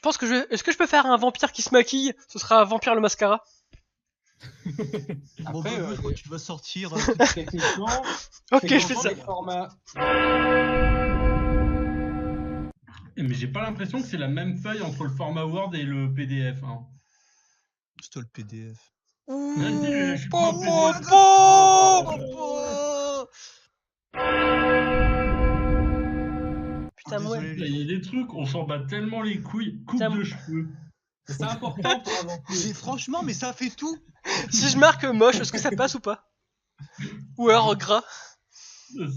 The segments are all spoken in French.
pense que Est-ce que je peux faire un vampire qui se maquille? Ce sera un vampire le mascara. Bon, Après, bah, quand tu vas sortir. techniquement, Ok, je fais ça. les formats. Mais j'ai pas l'impression que c'est la même feuille entre le format Word et le PDF. Hein. C'est toi le PDF. Vas-y, je suis pas un Putain, moi. Désolé, Il y a des trucs, on s'en bat tellement les couilles. Coupe Putain, de cheveux. C'est important pour un vampire. Mais franchement, mais ça fait tout. Si je marque moche, est-ce que ça passe ou pas? Ou alors gras? Grave.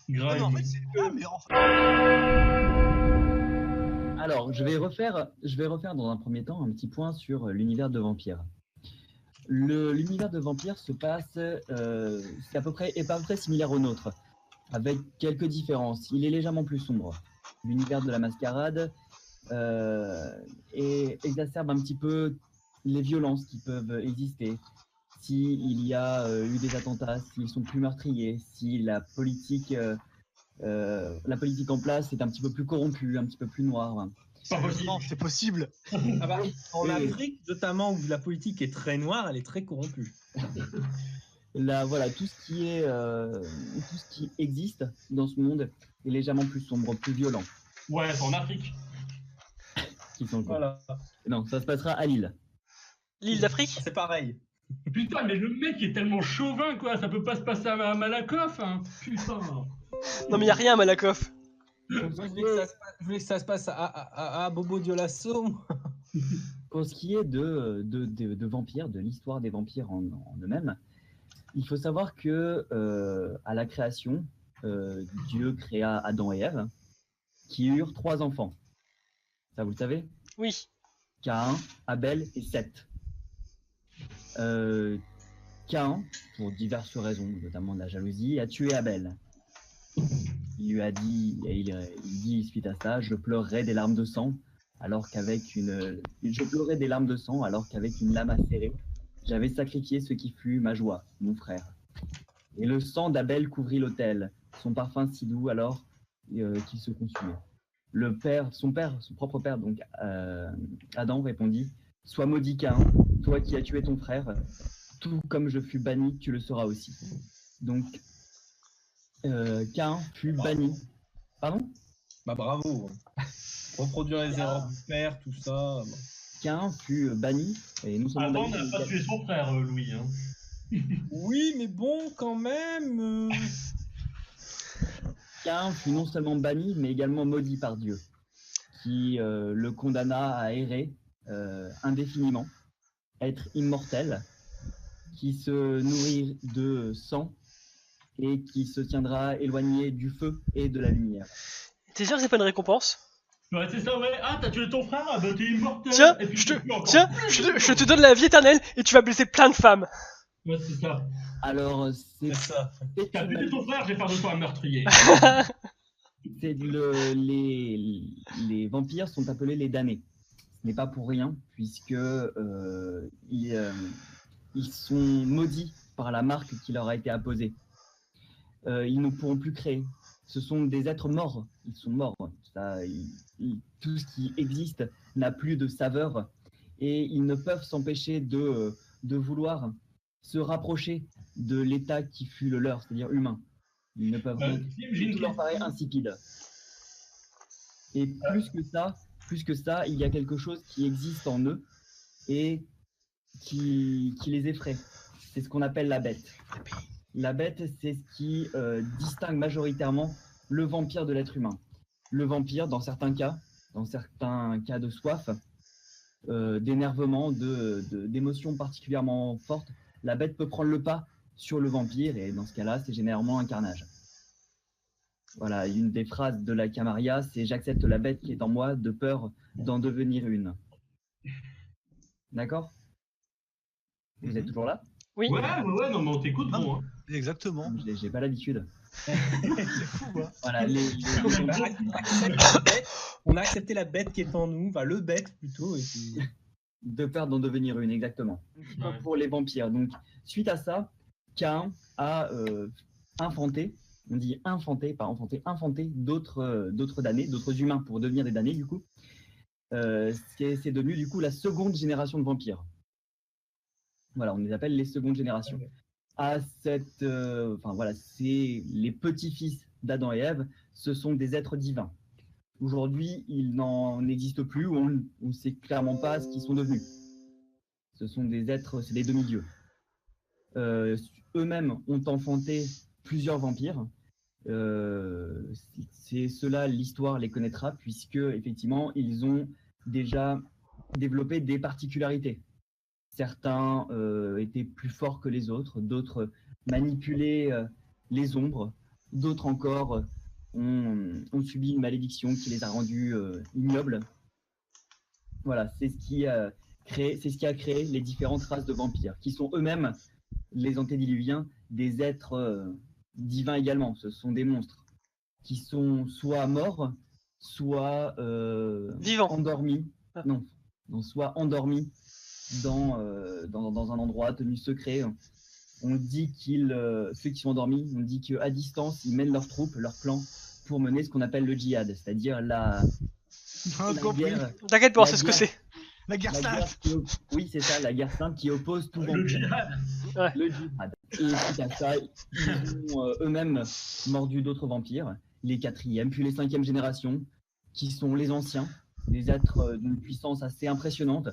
Non, mais en fait, c'est. Ah, mais enfin. Alors, je vais refaire dans un premier temps un petit point sur l'univers de Vampire. L'univers de Vampire se passe, est à peu près similaire au nôtre, avec quelques différences. Il est légèrement plus sombre. L'univers de la mascarade exacerbe un petit peu les violences qui peuvent exister. S'il y a eu des attentats, s'ils sont plus meurtriers, si la politique en place est un petit peu plus corrompue, un petit peu plus noire. Sérieusement, c'est possible. Ah bah, en Oui. Afrique, notamment, où la politique est très noire, elle est très corrompue. Là, voilà, tout ce qui existe dans ce monde est légèrement plus sombre, plus violent. Ouais, c'est en Afrique. Qui sont quoi. Voilà. Non, ça se passera à Lille. L'île d'Afrique? C'est pareil. Putain, mais le mec est tellement chauvin, quoi. Ça peut pas se passer à Malakoff, hein. Putain. Non, mais y a rien à Malakoff. Je voulais que ça se passe à Bobo Dioulasso. Pour ce qui est de vampires, de l'histoire des vampires en eux-mêmes, il faut savoir que à la création, Dieu créa Adam et Ève, qui eurent 3 enfants. Ça, vous le savez? Oui. Caïn, Abel et Seth. Caïn, pour diverses raisons, notamment de la jalousie, a tué Abel. Il lui a dit, il dit suite à ça, je pleurais des larmes de sang, alors qu'avec une lame acérée, j'avais sacrifié ce qui fut ma joie, mon frère. Et le sang d'Abel couvrit l'autel, son parfum si doux alors qu'il se consumait. Son propre père, donc Adam, répondit, sois maudit Caïn, toi qui as tué ton frère, tout comme je fus banni, tu le seras aussi. Donc, Caïn fut banni. Pardon? Bah bravo. Reproduire les erreurs du père, tout ça. Bon. Caïn fut banni, et non seulement Adam banni, n'a pas tué son frère, Louis. Hein. Oui, mais bon, quand même. Caïn fut non seulement banni, mais également maudit par Dieu, qui le condamna à errer indéfiniment, être immortel, qui se nourrit de sang et qui se tiendra éloigné du feu et de la lumière. T'es sûr que c'est pas une récompense? Ouais, c'est ça, ouais. Ah, t'as tué ton frère? Ah, bah t'es immortel. Tiens, Et puis, je t'es plus encore. te donne la vie éternelle et tu vas blesser plein de femmes. Ouais, c'est ça. Alors, C'est ça. T'as buté ton frère, je vais faire de toi un meurtrier. les vampires sont appelés les damnés. Ce n'est pas pour rien, puisque ils sont maudits par la marque qui leur a été apposée. Ils ne pourront plus créer. Ce sont des êtres morts. Ils sont morts. Tout ce qui existe n'a plus de saveur et ils ne peuvent s'empêcher de vouloir se rapprocher de l'état qui fut le leur, c'est-à-dire humain. Ils ne peuvent rien. Tout leur paraît insipide. Et plus que ça, il y a quelque chose qui existe en eux et qui les effraie. C'est ce qu'on appelle la bête. La bête, c'est ce qui distingue majoritairement le vampire de l'être humain. Le vampire, dans certains cas de soif, d'énervement, d'émotions particulièrement fortes, la bête peut prendre le pas sur le vampire et dans ce cas-là, c'est généralement un carnage. Voilà, une des phrases de la Camarilla, c'est « J'accepte la bête qui est en moi de peur d'en devenir une ». D'accord? Vous êtes toujours là? Oui. Ouais, non, mais on t'écoute, bon. Hein. Exactement. J'ai pas l'habitude. C'est fou, hein. Voilà, On a accepté la bête qui est en nous, enfin le bête plutôt. Et puis... De peur d'en devenir une, exactement. Ouais. Pour les vampires. Donc, suite à ça, Caïn a infanté, on dit infanté, pas enfanté, infanté d'autres damnés, d'autres humains pour devenir des damnés, du coup. C'est devenu du coup la seconde génération de vampires. Voilà, on les appelle les secondes générations. À voilà, c'est les petits-fils d'Adam et Ève, ce sont des êtres divins. Aujourd'hui, il n'en existe plus, on ne sait clairement pas ce qu'ils sont devenus. Ce sont des êtres, c'est des demi-dieux. Eux-mêmes ont enfanté plusieurs vampires. C'est cela, l'histoire les connaîtra, puisque effectivement, ils ont déjà développé des particularités. Certains étaient plus forts que les autres, d'autres manipulaient les ombres, d'autres encore ont subi une malédiction qui les a rendus ignobles. Voilà, c'est ce qui a créé les différentes races de vampires, qui sont eux-mêmes, les antédiluviens, des êtres divins également. Ce sont des monstres qui sont soit morts, soit Vivants. endormis. Ah. Non, soit endormis dans un endroit tenu secret. On dit ceux qui sont endormis, on dit qu'à distance, ils mènent leurs troupes, leurs plans, pour mener ce qu'on appelle le djihad, c'est-à-dire la guerre. T'inquiète pas, La c'est ce que guerre. c'est. La guerre La guerre sainte. oui, c'est ça, la guerre sainte qui oppose tout Le vampire. djihad. Le djihad. Et suite à ça, ils ont eux-mêmes mordu d'autres vampires, les 4e, puis les 5e générations, qui sont les anciens, des êtres d'une puissance assez impressionnante.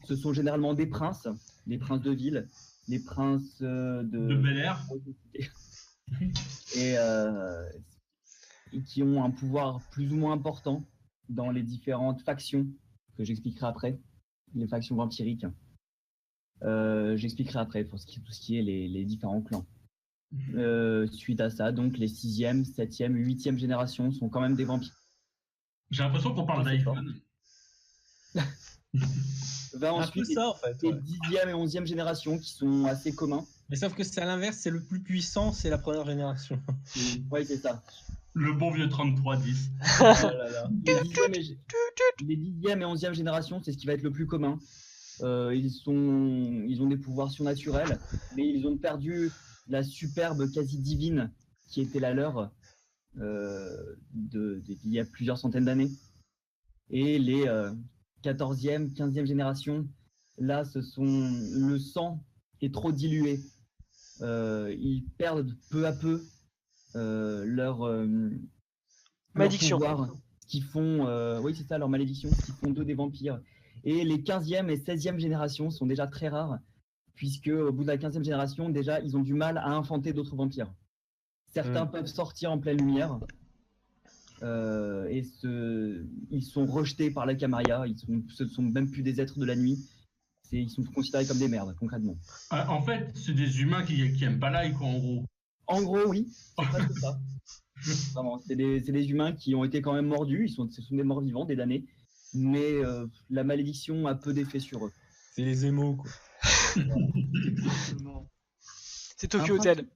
Ce sont généralement des princes de ville, des princes De Bel Air. Et qui ont un pouvoir plus ou moins important dans les différentes factions que j'expliquerai après, les factions vampiriques. J'expliquerai après pour tout ce qui est les différents clans. Suite à ça, donc les 6e, 7e, 8e générations sont quand même des vampires. J'ai l'impression qu'on parle C'est fort. d'iPhone. Va Un peu ensuite ça, en fait. les Ouais. 10e et 11e générations qui sont assez communs. Mais sauf que c'est à l'inverse, c'est le plus puissant, c'est la première génération. Oui, c'est ça. Le bon vieux 3310. Oh là là. Les 10e et 11e générations, c'est ce qui va être le plus commun. Ils ont des pouvoirs surnaturels, mais ils ont perdu la superbe quasi divine qui était la leur il y a plusieurs centaines d'années. Et les 14e, 15e générations, là, le sang est trop dilué. Ils perdent peu à peu leur Malédiction. pouvoir, qui font, oui, c'est ça, leur malédiction, qui font d'eux des vampires. Et les 15e et 16e générations sont déjà très rares, puisque au bout de la 15e génération, déjà, ils ont du mal à infanter d'autres vampires. Certains peuvent sortir en pleine lumière, ils sont rejetés par la Camarilla, ce ne sont même plus des êtres de la nuit, ils sont considérés comme des merdes, concrètement. En fait, c'est des humains qui aiment pas l'ail, quoi, en gros. En gros, oui, c'est presque ça. Vraiment, c'est des humains qui ont été quand même mordus, ce sont des morts vivants, des damnés, mais la malédiction a peu d'effet sur eux. C'est les émos, quoi. C'est Tokyo Hotel.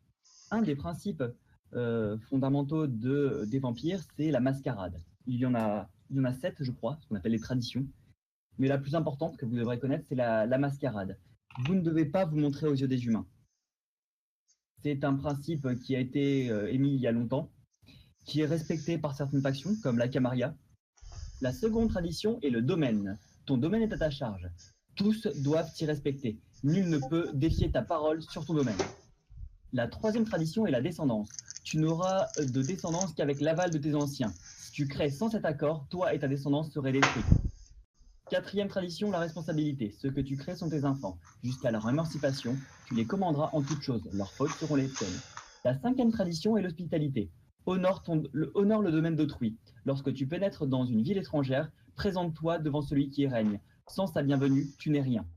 Un des principes fondamentaux des vampires, c'est la mascarade. Il y en a 7, je crois, ce qu'on appelle les traditions. Mais la plus importante que vous devrez connaître, c'est la mascarade. Vous ne devez pas vous montrer aux yeux des humains. C'est un principe qui a été émis il y a longtemps, qui est respecté par certaines factions, comme la Camarilla. La seconde tradition est le domaine. Ton domaine est à ta charge. Tous doivent t'y respecter. Nul ne peut défier ta parole sur ton domaine. La troisième tradition est la descendance. Tu n'auras de descendance qu'avec l'aval de tes anciens. Si tu crées sans cet accord, toi et ta descendance seraient détruits. Quatrième tradition, la responsabilité. Ce que tu crées sont tes enfants. Jusqu'à leur émancipation, tu les commanderas en toutes choses. Leurs fautes seront les tiennes. La cinquième tradition est l'hospitalité. Honore le domaine d'autrui. Lorsque tu pénètres dans une ville étrangère, présente-toi devant celui qui y règne. Sans sa bienvenue, tu n'es rien.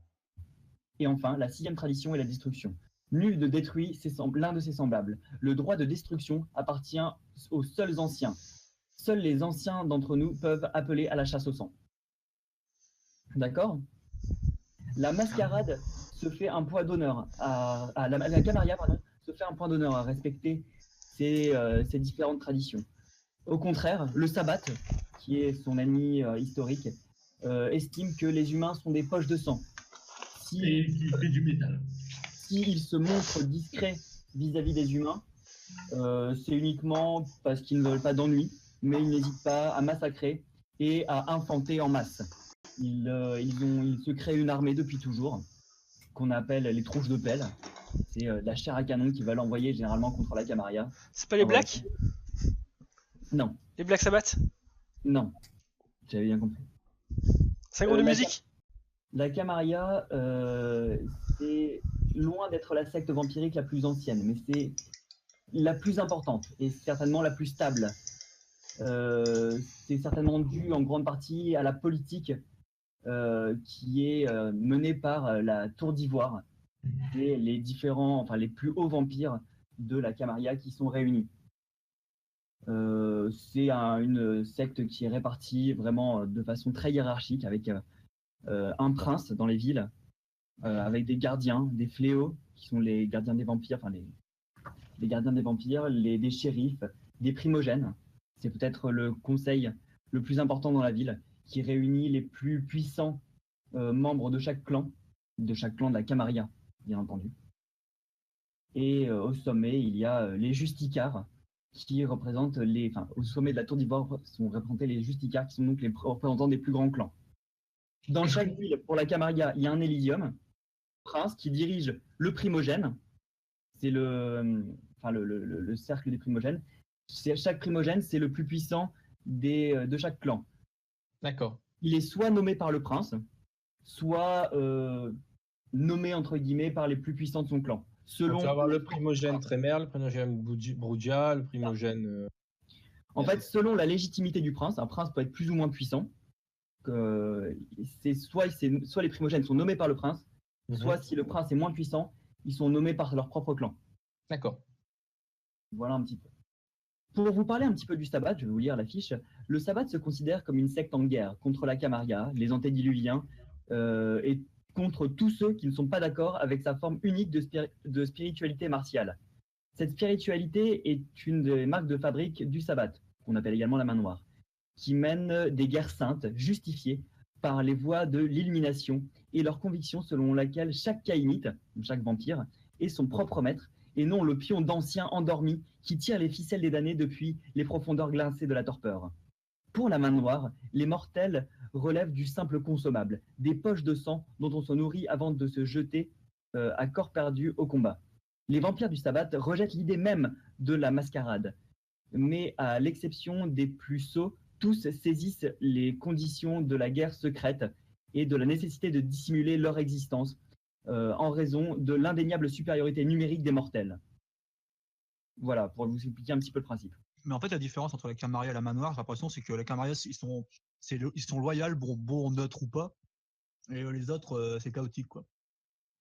Et enfin, la sixième tradition est la destruction. Nul ne détruit l'un de ses semblables. Le droit de destruction appartient aux seuls anciens. Seuls les anciens d'entre nous peuvent appeler à la chasse au sang. D'accord ? La mascarade se fait un point d'honneur la Camarilla, se fait un point d'honneur à respecter ces différentes traditions. Au contraire, le Sabbat, qui est son ami historique, estime que les humains sont des poches de sang. Et qui fait du métal. S'ils se montrent discrets vis-à-vis des humains, c'est uniquement parce qu'ils ne veulent pas d'ennui, mais ils n'hésitent pas à massacrer et à infanter en masse. Ils se créent une armée depuis toujours, qu'on appelle les tronches de pelle. C'est de la chair à canon qui va l'envoyer généralement contre la Camarilla. C'est pas les Ah ouais. Blacks? Non, Les Black Sabbath? non, j'avais bien compris. C'est un groupe de la musique? La Camarilla, c'est loin d'être la secte vampirique la plus ancienne, mais c'est la plus importante et certainement la plus stable. C'est certainement dû en grande partie à la politique qui est menée par la Tour d'Ivoire et les différents, enfin les plus hauts vampires de la Camarilla qui sont réunis. C'est une secte qui est répartie vraiment de façon très hiérarchique avec un prince dans les villes, avec des gardiens, des fléaux qui sont les gardiens des vampires, enfin les gardiens des vampires, des shérifs, des primogènes. C'est peut-être le conseil le plus important dans la ville qui réunit les plus puissants membres de chaque clan de la Camarilla, bien entendu. Et au sommet, il y a les Justicars qui représentent au sommet de la Tour d'Ivoire sont représentés les Justicars qui sont donc les représentants des plus grands clans. Dans chaque ville, pour la Camarilla, il y a un Elysium, prince qui dirige le primogène. C'est le cercle des primogènes. Chaque primogène, c'est le plus puissant de chaque clan. D'accord. Il est soit nommé par le prince, soit nommé entre guillemets par les plus puissants de son clan. Donc, tu vas avoir le primogène Trémer, le primogène Brudia, le primogène. En fait, selon la légitimité du prince, un prince peut être plus ou moins puissant. Soit les primogènes sont nommés par le prince, soit si le prince est moins puissant, ils sont nommés par leur propre clan. D'accord. Voilà un petit peu. Pour vous parler un petit peu du sabbat, je vais vous lire la fiche. Le sabbat se considère comme une secte en guerre contre la Camarilla, les antédiluviens, et contre tous ceux qui ne sont pas d'accord avec sa forme unique de spiritualité martiale. Cette spiritualité est une des marques de fabrique du sabbat, qu'on appelle également la main noire, qui mène des guerres saintes justifiées par les voies de l'illumination et leur conviction selon laquelle chaque caïnite, chaque vampire, est son propre maître et non le pion d'anciens endormis qui tire les ficelles des damnés depuis les profondeurs glacées de la torpeur. Pour la main noire, les mortels relèvent du simple consommable, des poches de sang dont on se nourrit avant de se jeter à corps perdu au combat. Les vampires du sabbat rejettent l'idée même de la mascarade, mais à l'exception des plus sots, tous saisissent les conditions de la guerre secrète et de la nécessité de dissimuler leur existence en raison de l'indéniable supériorité numérique des mortels. Voilà, pour vous expliquer un petit peu le principe. Mais en fait, la différence entre la Camarilla et la Manoir, j'ai l'impression, c'est que la Camarilla, ils sont loyaux, bon, neutre ou pas. Et les autres, c'est chaotique, quoi.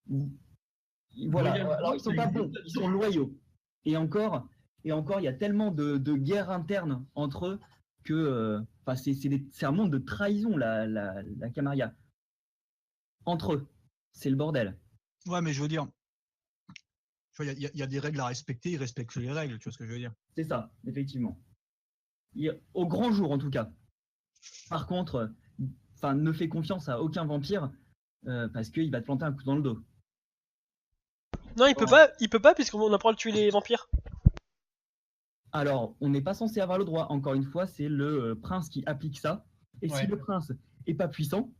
Voilà, Loyal, alors ils sont pas bons, ils sont loyaux. Et encore, il y a tellement de guerres internes entre eux que c'est un monde de trahison, la Camarilla. Entre eux, c'est le bordel. Ouais, mais je veux dire, il y a des règles à respecter, ils respectent les règles, tu vois ce que je veux dire. C'est ça, effectivement. Au grand jour, en tout cas. Par contre, ne fais confiance à aucun vampire parce qu'il va te planter un coup dans le dos. Non, il peut pas puisqu'on a pas le droit de tuer les vampires. Alors, on n'est pas censé avoir le droit. Encore une fois, c'est le prince qui applique ça. Et si le prince est pas puissant,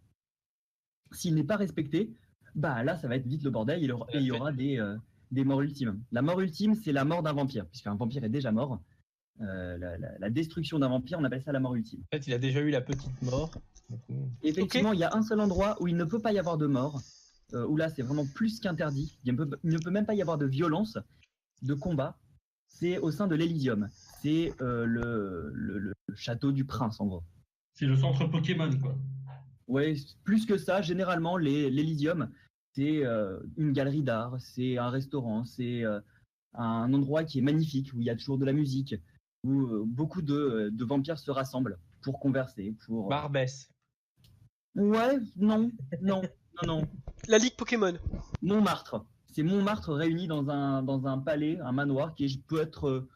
s'il n'est pas respecté, bah là, ça va être vite le bordel. Et il y aura des morts ultimes. La mort ultime, c'est la mort d'un vampire, puisqu'un vampire est déjà mort. La destruction d'un vampire, on appelle ça la mort ultime. En fait, il a déjà eu la petite mort. Effectivement, il y a un seul endroit où il ne peut pas y avoir de mort, où là, c'est vraiment plus qu'interdit. Il ne peut même pas y avoir de violence, de combat. C'est au sein de l'Elysium. C'est le château du prince, en gros. C'est le centre Pokémon, quoi. Ouais, plus que ça, généralement, l'Elysium, c'est une galerie d'art, c'est un restaurant, c'est un endroit qui est magnifique, où il y a toujours de la musique, où beaucoup de vampires se rassemblent pour converser, pour... Barbès. Ouais, non. La ligue Pokémon. Montmartre. C'est Montmartre réuni dans un palais, un manoir qui peut être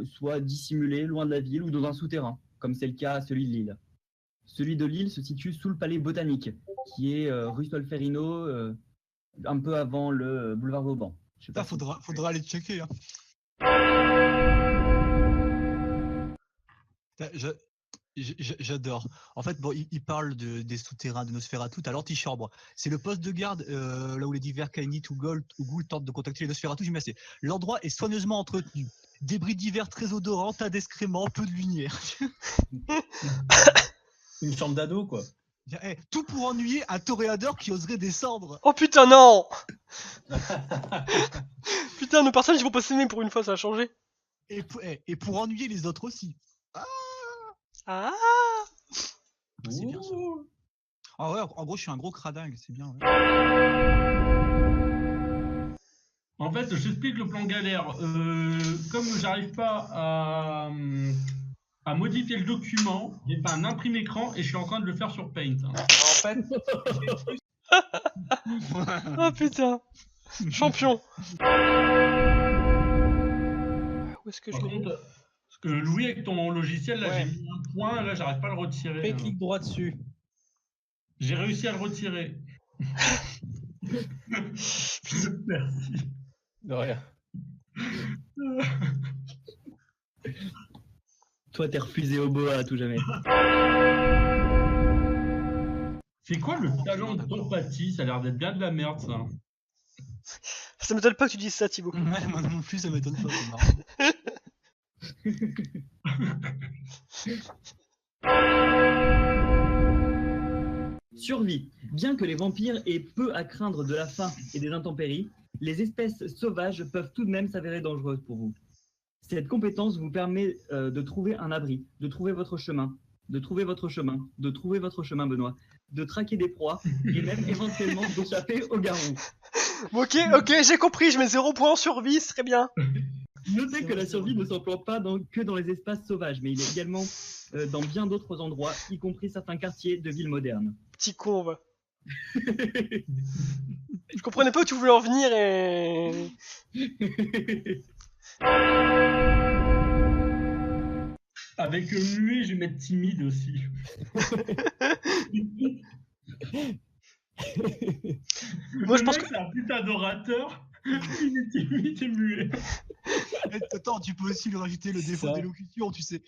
soit dissimulé loin de la ville ou dans un souterrain, comme c'est le cas à celui de Lille. Celui de Lille se situe sous le palais botanique, qui est rue Solferino, un peu avant le boulevard Vauban. Je sais pas. Là, faudra aller checker. Hein. J'adore. En fait, bon, il parle des souterrains de Nosferatu à l'antichambre. C'est le poste de garde là où les divers Kainite ou Ghouls tentent de contacter les Nosferatu. J'aime assez. L'endroit est soigneusement entretenu. Débris divers très odorants, tas d'excréments, peu de lumière. Une chambre d'ado, quoi. Eh, tout pour ennuyer un toréador qui oserait descendre. Oh putain, non. Putain, nos personnages ils vont pas s'aimer pour une fois, ça a changé. Et pour ennuyer les autres aussi. Ah. C'est bien ça. Ah ouais, en gros, je suis un gros cradingue, c'est bien. Ouais. En fait, je t'explique le plan galère. Comme j'arrive pas à modifier le document, j'ai fait un imprime écran et je suis en train de le faire sur Paint. En fait, Oh putain. Champion. Où est-ce que je Par l'ai mis? contre, parce que Louis, avec ton logiciel, là, Ouais. j'ai mis un point, là, j'arrive pas à le retirer. fais clic droit dessus. J'ai réussi à le retirer. Merci. De rien. Toi, t'es refusé au boa à tout jamais. C'est quoi le talent d'empathie? Ça a l'air d'être bien de la merde, ça. Ça m'étonne pas que tu dises ça, Thibaut. Ouais, moi non plus, ça m'étonne pas. C'est marrant. Survie. Bien que les vampires aient peu à craindre de la faim et des intempéries, les espèces sauvages peuvent tout de même s'avérer dangereuses pour vous. Cette compétence vous permet de trouver un abri, de trouver votre chemin, Benoît, de traquer des proies et même éventuellement d'échapper aux garous. Ok, j'ai compris, je mets 0 point en survie, c'est très bien. Notez que la survie ne s'emploie pas que dans les espaces sauvages, mais il est également dans bien d'autres endroits, y compris certains quartiers de villes modernes. Petit con, va. Je comprenais pas où tu voulais en venir et... Avec muet, je vais mettre timide aussi. Moi, je pense que... c'est un putain d'orateur. Il est timide et muet. Attends, tu peux aussi lui rajouter le défaut Ça. d'élocution, tu sais.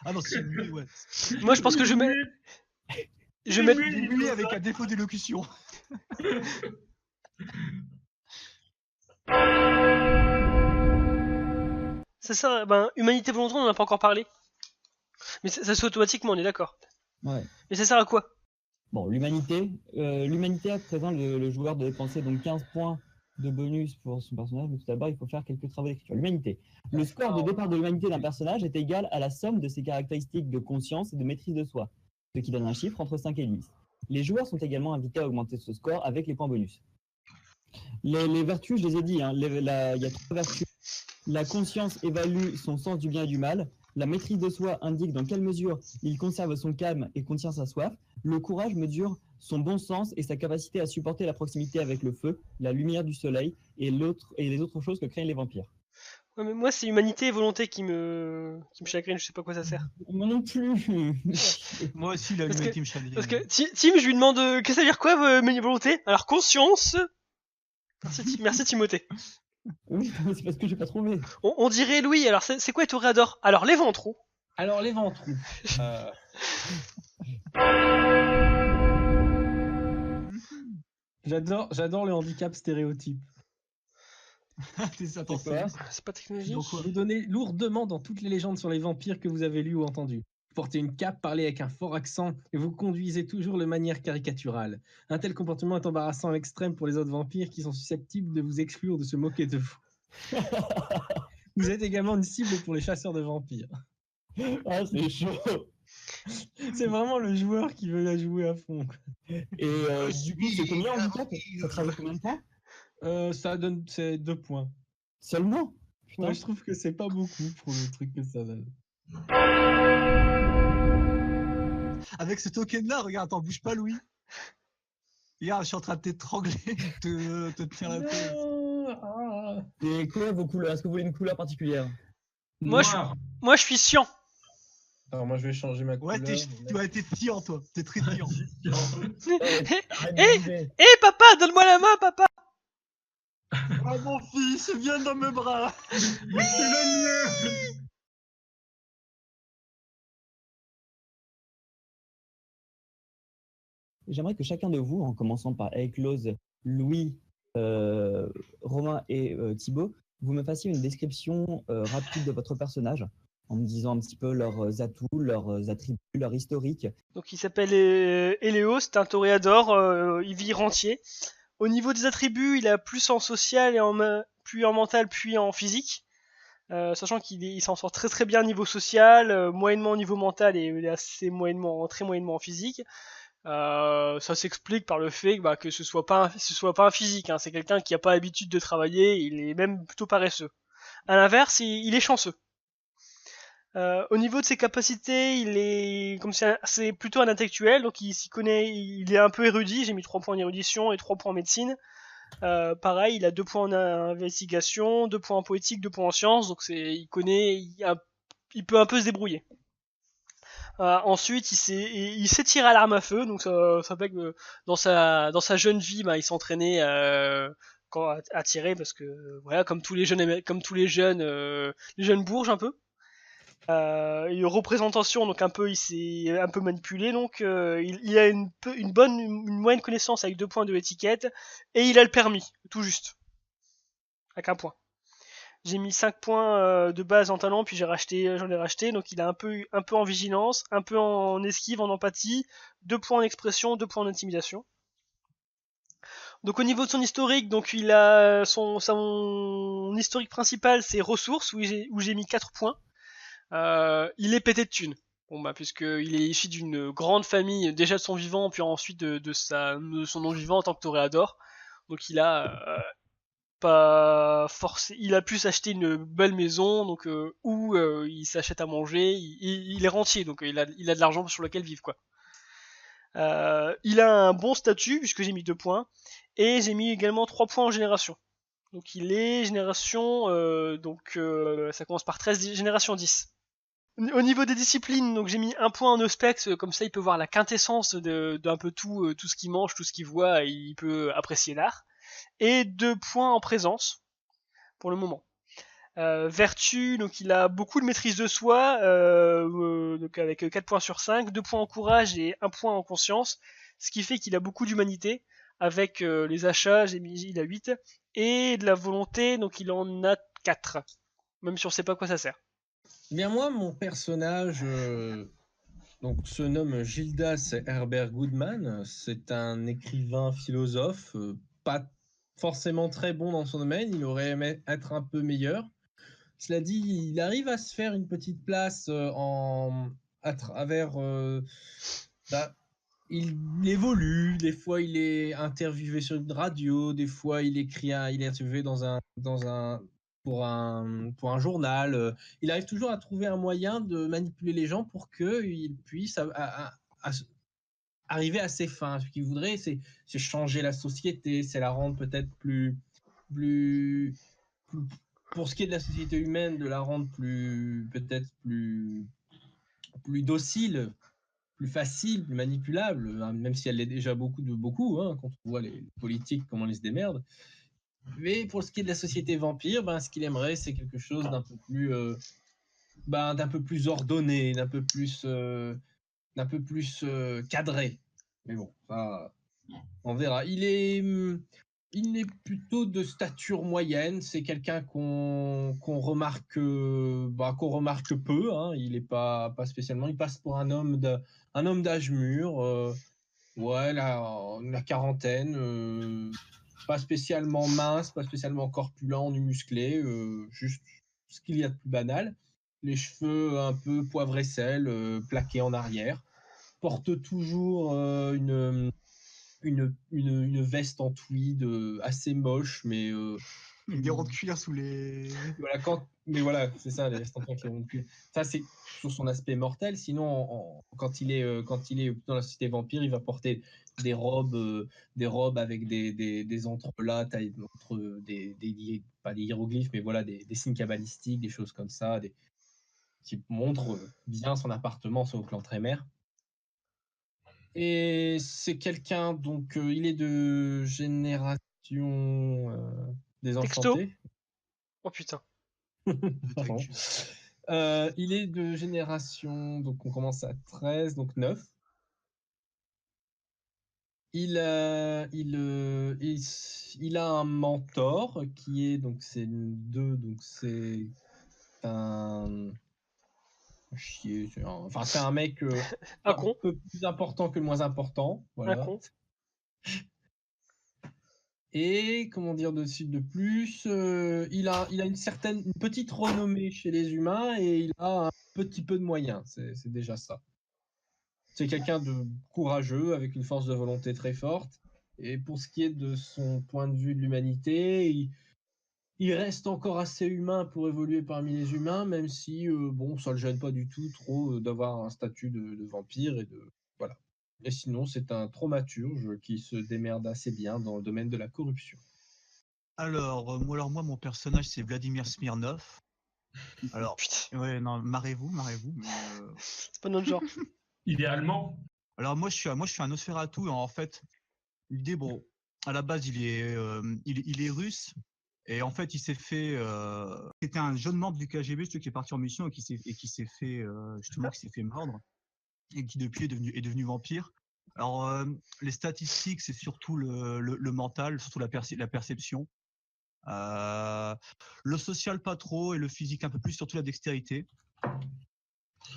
Ah non, c'est lui, ouais. Moi, je pense que je mets... Je mets... Lui avec un défaut d'élocution. C'est ça, ben, humanité volontaire, on en a pas encore parlé. Mais ça se fait automatiquement, on est d'accord. Ouais. Mais ça sert à quoi? Bon, l'humanité à présent, le joueur doit dépenser donc 15 points de bonus pour son personnage, mais tout d'abord, il faut faire quelques travaux d'écriture. L'humanité. Le score de départ de l'humanité d'un personnage est égal à la somme de ses caractéristiques de conscience et de maîtrise de soi, ce qui donne un chiffre entre 5 et 10. Les joueurs sont également invités à augmenter ce score avec les points bonus. Les vertus, je les ai dit, hein, il y a 3 vertus. La conscience évalue son sens du bien et du mal. La maîtrise de soi indique dans quelle mesure il conserve son calme et contient sa soif. Le courage mesure son bon sens et sa capacité à supporter la proximité avec le feu, la lumière du soleil et les autres choses que craignent les vampires. Ouais, mais moi, c'est humanité et volonté qui me chagrine, je sais pas à quoi ça sert. Moi non plus. Moi aussi, la Parce humanité que- me chagrine. Parce que Tim, je lui demande qu'est-ce que ça veut dire quoi, volonté? Alors, conscience. Merci Timothée. Oui, mais c'est parce que j'ai pas trouvé. On dirait Louis, alors c'est quoi Toréador? Alors, les ventrous. Alors, les ventrous. J'adore le handicap stéréotype. C'est ça, C'est quoi? C'est pas technologique. Donc, quoi. Vous donnez lourdement dans toutes les légendes sur les vampires que vous avez lues ou entendues. Vous portez une cape, parlez avec un fort accent et vous conduisez toujours de manière caricaturale. Un tel comportement est embarrassant à l'extrême pour les autres vampires qui sont susceptibles de vous exclure, de se moquer de vous. Vous êtes également une cible pour les chasseurs de vampires. Ah, c'est chaud. C'est vraiment le joueur qui veut la jouer à fond. Et du coup, c'est combien en handicap? Ça travaille combien de temps? Ça donne c'est 2 points. Seulement? Putain. Moi, je trouve que c'est pas beaucoup pour le truc que ça donne. Avec ce token-là, regarde, t'en bouge pas, Louis. Regarde, je suis en train de t'étrangler, te tenir la tête. Et quoi vos couleurs? Est-ce que vous voulez une couleur particulière? Moi, Noir. Moi, je suis chiant. Alors, moi, je vais changer ma Ouais, couleur. t'es fiant, toi. T'es très fiant. Arrête de bouger. Hé, papa, donne-moi la main, papa. Ah, mon fils, viens dans mes bras. C'est le mieux. j'aimerais que chacun de vous, en commençant par Eklose, Louis, Romain et Thibaut, vous me fassiez une description rapide de votre personnage, en me disant un petit peu leurs atouts, leurs attributs, leur historique. Donc il s'appelle Eleo, c'est un toréador, il vit rentier. Au niveau des attributs, il a plus en social et puis en mental, puis en physique. Sachant qu'il s'en sort très très bien au niveau social, moyennement au niveau mental et il est assez moyennement, très moyennement en physique. Ça s'explique par le fait que ce soit pas un physique, hein. C'est quelqu'un qui a pas l'habitude de travailler, il est même plutôt paresseux. À l'inverse, il est chanceux. Au niveau de ses capacités, il est comme c'est plutôt un intellectuel, donc il s'y connaît, il est un peu érudit. J'ai mis 3 points en érudition et 3 points en médecine. Pareil, il a 2 points en investigation, 2 points en poétique, 2 points en sciences, donc il connaît, il peut un peu se débrouiller. Ensuite, il sait tirer à l'arme à feu, donc ça fait que dans sa jeune vie, il s'entraînait à tirer parce que voilà, comme tous les jeunes, les jeunes bourges un peu. Une représentation, donc un peu, il s'est un peu manipulé, donc il a une moyenne connaissance avec 2 points de étiquette et il a le permis, tout juste, avec 1 point. J'ai mis 5 points de base en talent, puis j'en ai racheté, donc il a un peu en vigilance, un peu en esquive, en empathie, 2 points en expression, 2 points en intimidation. Donc au niveau de son historique, donc il a son historique principal, c'est ressources, où j'ai mis 4 points. Il est pété de thunes. Bon puisque il est issu d'une grande famille, déjà de son vivant, puis ensuite de son non-vivant en tant que toréador. Donc il a pas forcé, il a pu s'acheter une belle maison, donc où il s'achète à manger, il est rentier, donc il a de l'argent sur lequel vivre quoi. Il a un bon statut puisque j'ai mis 2 points et j'ai mis également 3 points en génération. Donc il est génération ça commence par 13, génération 10. Au niveau des disciplines, donc j'ai mis 1 point en Auspex, comme ça il peut voir la quintessence d'un peu tout ce qu'il mange, tout ce qu'il voit, et il peut apprécier l'art. Et 2 points en présence, pour le moment. Vertu, donc il a beaucoup de maîtrise de soi, donc avec 4 points sur 5, 2 points en courage et 1 point en conscience, ce qui fait qu'il a beaucoup d'humanité, avec les achats, il a 8, et de la volonté, donc il en a 4, même si on sait pas à quoi ça sert. Eh bien moi, mon personnage donc, se nomme Gildas Herbert Goodman. C'est un écrivain philosophe, pas forcément très bon dans son domaine. Il aurait aimé être un peu meilleur. Cela dit, il arrive à se faire une petite place à travers. Il évolue. Des fois, il est interviewé sur une radio. Des fois, il est interviewé pour un journal. Il arrive toujours à trouver un moyen de manipuler les gens pour qu'ils puissent arriver à ses fins. Ce qu'il voudrait, c'est changer la société, c'est la rendre peut-être plus, pour ce qui est de la société humaine, de la rendre peut-être plus docile, plus facile, plus manipulable, même si elle l'est déjà beaucoup, hein, quand on voit les politiques, comment ils se démerdent. Mais pour ce qui est de la société vampire, ce qu'il aimerait, c'est quelque chose d'un peu plus ordonné, d'un peu plus cadré. Mais bon, ça, on verra. Il est plutôt de stature moyenne. C'est quelqu'un qu'on remarque peu. Hein. Il est pas spécialement. Il passe pour un homme d'âge mûr. Ouais, la quarantaine. Pas spécialement mince, pas spécialement corpulent ni musclé. Juste ce qu'il y a de plus banal. Les cheveux un peu poivre et sel, plaqués en arrière. Porte toujours une veste en tweed assez moche, mais Avec des ronds de cuir sous les. voilà, mais voilà, c'est ça, les vestes en cuir avec les ronds de cuir. Ça, c'est sur son aspect mortel. Sinon, quand il est dans la société vampire, il va porter des robes avec des entrelacs, pas des hiéroglyphes, mais voilà, des signes cabalistiques, des choses comme ça, qui montrent bien son appartement, son clan Trémère. Et c'est quelqu'un, donc il est de génération désenchantée. Oh putain. Pardon. Il est de génération, donc on commence à 13, donc 9. il a un mentor qui est donc c'est un chier, c'est un mec Un un con. peu plus important que le moins important, Un voilà. con. Et comment dire de plus, il a une petite renommée chez les humains et il a un petit peu de moyens, c'est déjà ça. C'est quelqu'un de courageux, avec une force de volonté très forte. Et pour ce qui est de son point de vue de l'humanité, il reste encore assez humain pour évoluer parmi les humains, même si bon, ça le gêne pas du tout trop d'avoir un statut de vampire et de voilà. Et sinon, c'est un thaumaturge qui se démerde assez bien dans le domaine de la corruption. Alors, moi, mon personnage, c'est Vladimir Smirnov. Alors, Putain, ouais, non, marrez-vous, mais, c'est pas notre genre. Idéalement. Alors, moi, je suis un Nosferatu. En fait, l'idée, bon, à la base, il est russe. Et en fait, il s'est fait. C'était un jeune membre du KGB, celui qui est parti en mission et qui s'est fait justement qui s'est fait mordre et qui depuis est devenu vampire. Alors, les statistiques, c'est surtout le mental, surtout la perception. Le social pas trop et le physique un peu plus, surtout la dextérité.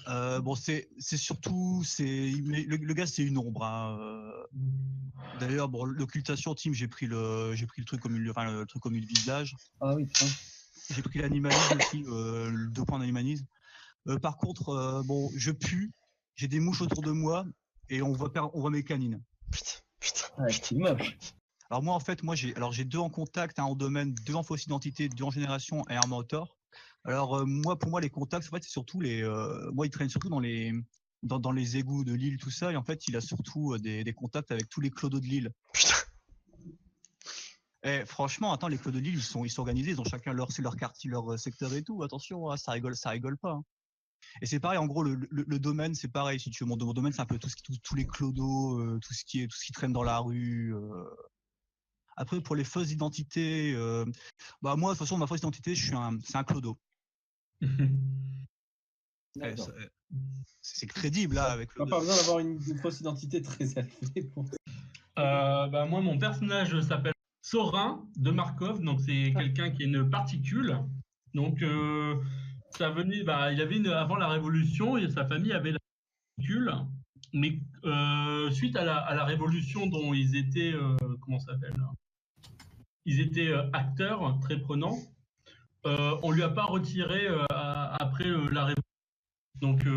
Bon, c'est surtout le gars, c'est une ombre. Hein. D'ailleurs, bon, l'occultation team, j'ai pris le truc comme le truc comme une visage. Ah oui, putain. J'ai pris l'animalisme aussi, le 2 points d'animalisme. Par contre, bon, je pue, j'ai des mouches autour de moi et on voit mes canines. Ouais, c'est moche. Alors moi, en fait, j'ai 2 en contact, un en domaine, 2 en fausse identité, 2 en génération et un mentor. Alors pour moi, les contacts, en fait, c'est surtout moi, il traîne surtout dans les égouts de Lille, tout ça, et en fait, il a surtout des contacts avec tous les clodos de Lille. Putain. Et franchement, attends, les clodos de Lille, ils sont organisés, ils ont chacun leur quartier, leur secteur et tout. Attention, hein, ça rigole pas. Hein. Et c'est pareil, en gros, le domaine, c'est pareil. Si tu veux, mon domaine, c'est un peu tous les clodos, tout ce qui traîne dans la rue. Après, pour les fausses identités, moi, de toute façon, ma fausse identité, c'est un clodo. D'accord. C'est crédible, là, avec On n'a pas besoin d'avoir une fausse identité très élevée pour Moi, mon personnage s'appelle Sorin de Markov, donc c'est quelqu'un qui est une particule. Donc, ça venait, il avait avant la Révolution, et sa famille avait la particule, mais suite à la Révolution dont ils étaient, comment ça s'appelle là, ils étaient acteurs très prenants. On lui a pas retiré après la Révolution. Donc,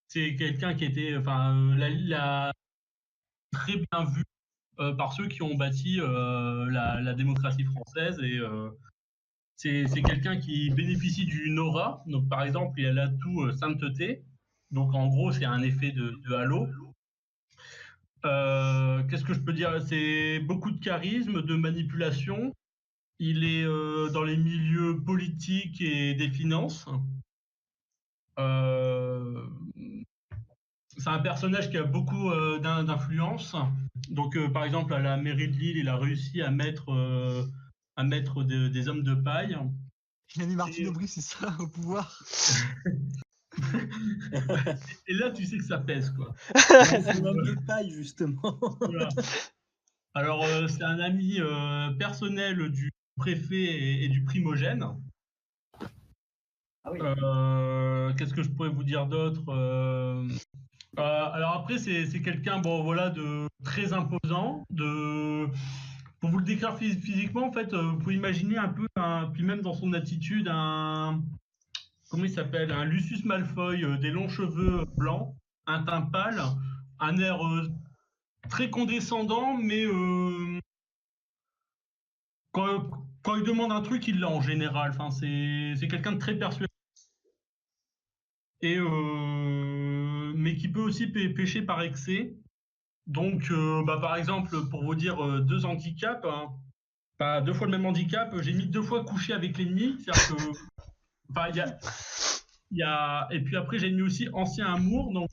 c'est quelqu'un qui était, très bien vu par ceux qui ont bâti la démocratie française et c'est quelqu'un qui bénéficie d'une aura. Donc par exemple, il a l'atout sainteté. Donc en gros, c'est un effet de halo. Qu'est-ce que je peux dire? C'est beaucoup de charisme, de manipulation. Il est dans les milieux politiques et des finances. C'est un personnage qui a beaucoup d'influence. Donc, par exemple, à la mairie de Lille, il a réussi à mettre des hommes de paille. Il a mis Martine Aubry, c'est ça, au pouvoir. Et là, tu sais que ça pèse, quoi. c'est l'homme de paille, justement. Voilà. Alors, c'est un ami personnel du préfet et du primogène. Ah oui. Qu'est-ce que je pourrais vous dire d'autre alors après, c'est quelqu'un, de très imposant. Pour vous le décrire physiquement, en fait, vous pouvez imaginer un peu, puis même dans son attitude, comment il s'appelle, un Lucius Malfoy, des longs cheveux blancs, un teint pâle, un air très condescendant, mais quand il demande un truc, il l'a en général. Enfin, c'est quelqu'un de très persuasif. Et mais qui peut aussi pêcher par excès. Donc, par exemple, pour vous dire 2 handicaps, hein, 2 fois le même handicap, j'ai mis 2 fois couché avec l'ennemi. C'est-à-dire que, et puis après, j'ai mis aussi ancien amour. Donc,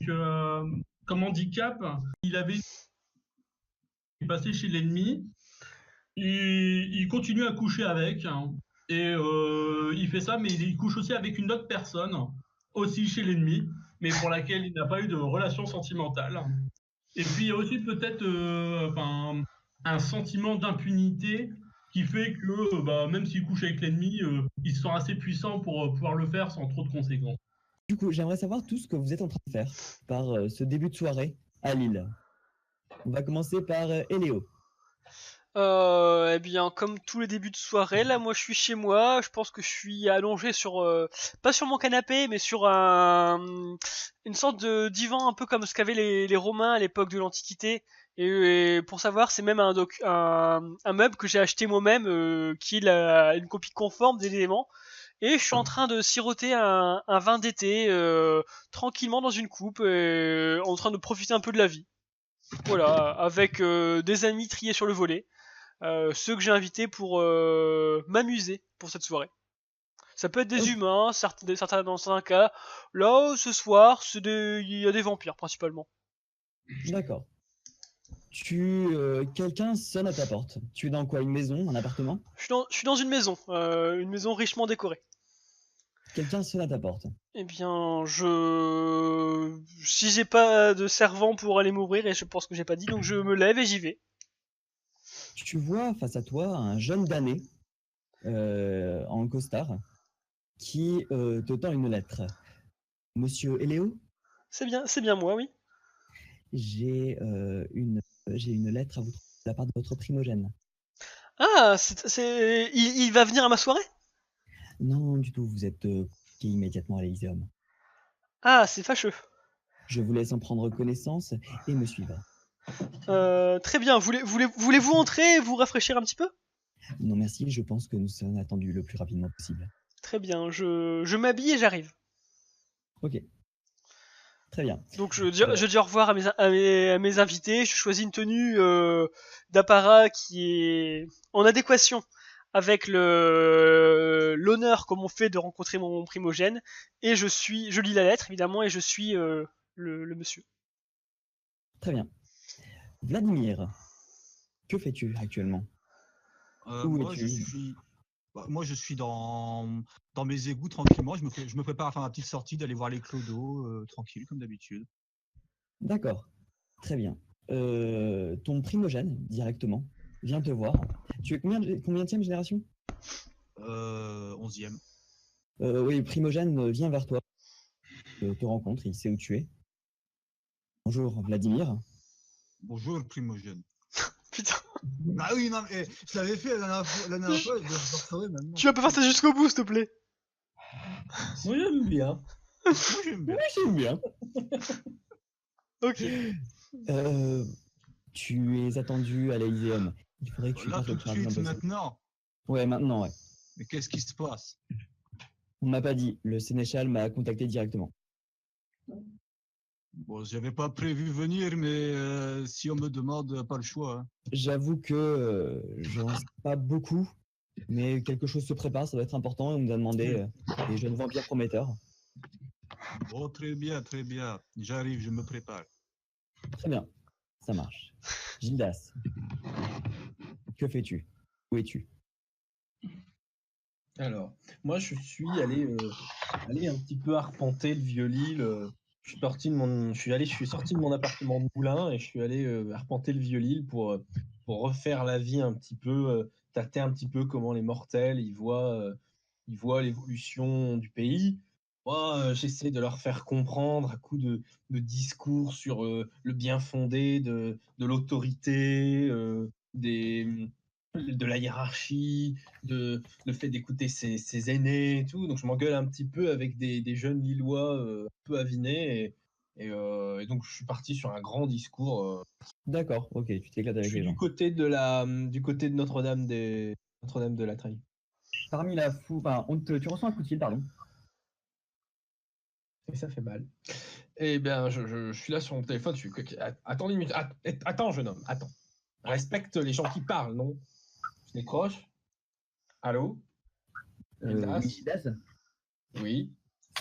comme handicap, il passé chez l'ennemi. Il continue à coucher avec. Hein, et il fait ça, mais il couche aussi avec une autre personne, aussi chez l'ennemi, mais pour laquelle il n'a pas eu de relation sentimentale. Et puis il y a aussi peut-être un sentiment d'impunité qui fait que même s'il couche avec l'ennemi, il se sent assez puissant pour pouvoir le faire sans trop de conséquences. Du coup, j'aimerais savoir tout ce que vous êtes en train de faire par ce début de soirée à Lille. On va commencer par Eléo. Eh bien, comme tous les débuts de soirée, là, moi, je suis chez moi. Je pense que je suis allongé sur, pas sur mon canapé, mais sur une sorte de divan, un peu comme ce qu'avaient les Romains à l'époque de l'Antiquité. Et pour savoir, c'est même un meuble que j'ai acheté moi-même, qui est une copie conforme des éléments. Et je suis en train de siroter un vin d'été, tranquillement dans une coupe, en train de profiter un peu de la vie. Voilà, avec des amis triés sur le volet. Ceux que j'ai invités pour m'amuser pour cette soirée. Ça peut être des humains, certains dans certains cas. Là, ce soir, il y a des vampires principalement. D'accord. Quelqu'un sonne à ta porte. Tu es dans quoi? Une maison? Un appartement? Je suis dans une maison richement décorée. Quelqu'un sonne à ta porte. Eh bien, si j'ai pas de servant pour aller m'ouvrir, et je pense que j'ai pas dit, donc je me lève et j'y vais. Tu vois face à toi un jeune damné en costard qui te tend une lettre. Monsieur Eléo, C'est bien moi, oui. j'ai une lettre à vous de la part de votre primogène. Ah, il va venir à ma soirée? Non, du tout, vous êtes convoqué immédiatement à l'Elyséum. Ah, c'est fâcheux. Je vous laisse en prendre connaissance et me suivre. Très bien, voulez-vous entrer et vous rafraîchir un petit peu? Non merci, je pense que nous sommes attendus le plus rapidement possible. Très bien, je m'habille et j'arrive. Ok. Très bien. Donc je dis au revoir à mes invités, je choisis une tenue d'apparat qui est en adéquation avec l'honneur qu'on m'ont fait de rencontrer mon primogène, et je lis la lettre évidemment et je suis le monsieur. Très bien. Vladimir, que fais-tu actuellement? Où Moi, es-tu? je suis dans mes égouts tranquillement. Je me prépare à faire ma petite sortie, d'aller voir les clodos, tranquille, comme d'habitude. D'accord. Très bien. Ton primogène, directement, vient te voir. Tu es combienième génération? 11e. Oui, primogène vient vers toi, te rencontre, il sait où tu es. Bonjour, Vladimir. Bonjour, primogène. Putain, Ah oui, non, mais je l'avais fait la dernière fois, je le referai maintenant. tu vas pas faire ça jusqu'au bout, s'il te plaît. Moi, j'aime bien. Moi, j'aime bien. Oui, j'aime bien. Ok. Tu es attendu à l'Elyséum. Il faudrait que tu Là, fasses tout le de plus suite, rapidement possible. maintenant. Ouais, maintenant, ouais. Mais qu'est-ce qui se passe? On m'a pas dit. Le sénéchal m'a contacté directement. Bon, j'avais pas prévu venir, mais si on me demande, pas le choix. Hein. J'avoue que j'en sais pas beaucoup, mais quelque chose se prépare, ça va être important. On nous a demandé des jeunes vampires prometteurs. Bon, très bien, très bien. J'arrive, je me prépare. Très bien, ça marche. Gildas, que fais-tu? Où es-tu? Alors, moi, je suis allé un petit peu arpenter le Vieux-Lille. Je suis sorti de mon appartement de Moulins et je suis allé arpenter le Vieux-Lille pour refaire la vie un petit peu, tâter un petit peu comment les mortels ils voient l'évolution du pays. Moi, j'essaie de leur faire comprendre à coups de discours sur le bien fondé de l'autorité, de la hiérarchie, le fait d'écouter ses aînés et tout. Donc je m'engueule un petit peu avec des jeunes Lillois un peu avinés. Et donc je suis parti sur un grand discours. D'accord, ok, tu t'éclates Je avec suis les gens. du côté de Notre-Dame de la Treille. Parmi la foule, enfin, tu reçois un coup de fil, pardon. Et ça fait mal. Eh bien, je suis là sur mon téléphone. Attends une minute. Attends, jeune homme. Attends. Respecte les gens qui parlent, non? Je décroche. Allô? Gildas? Oui, Gildas, Oui.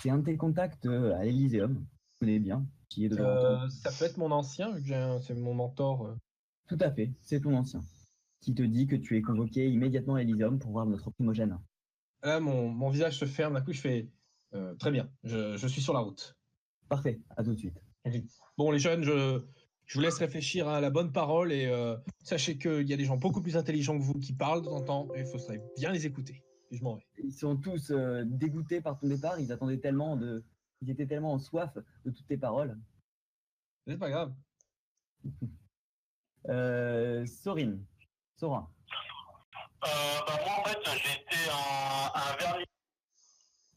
c'est un de tes contacts à l'Elyséum. Tu connais bien, qui est devant. Ça peut être mon ancien, vu que c'est mon mentor. Tout à fait, c'est ton ancien, qui te dit que tu es convoqué immédiatement à l'Elyséum pour voir notre primogène. Là, mon visage se ferme. D'un coup, je fais très bien. Je suis sur la route. Parfait, à tout de suite. Bon, les jeunes, je Je vous laisse réfléchir à la bonne parole et sachez qu'il y a des gens beaucoup plus intelligents que vous qui parlent de temps en temps et il faudrait bien les écouter. Et je m'en vais. Ils sont tous dégoûtés par ton départ. Ils attendaient tellement de. Ils étaient tellement en soif de toutes tes paroles. C'est pas grave. Sorin. Sorin. Moi, en fait, j'ai été un vernis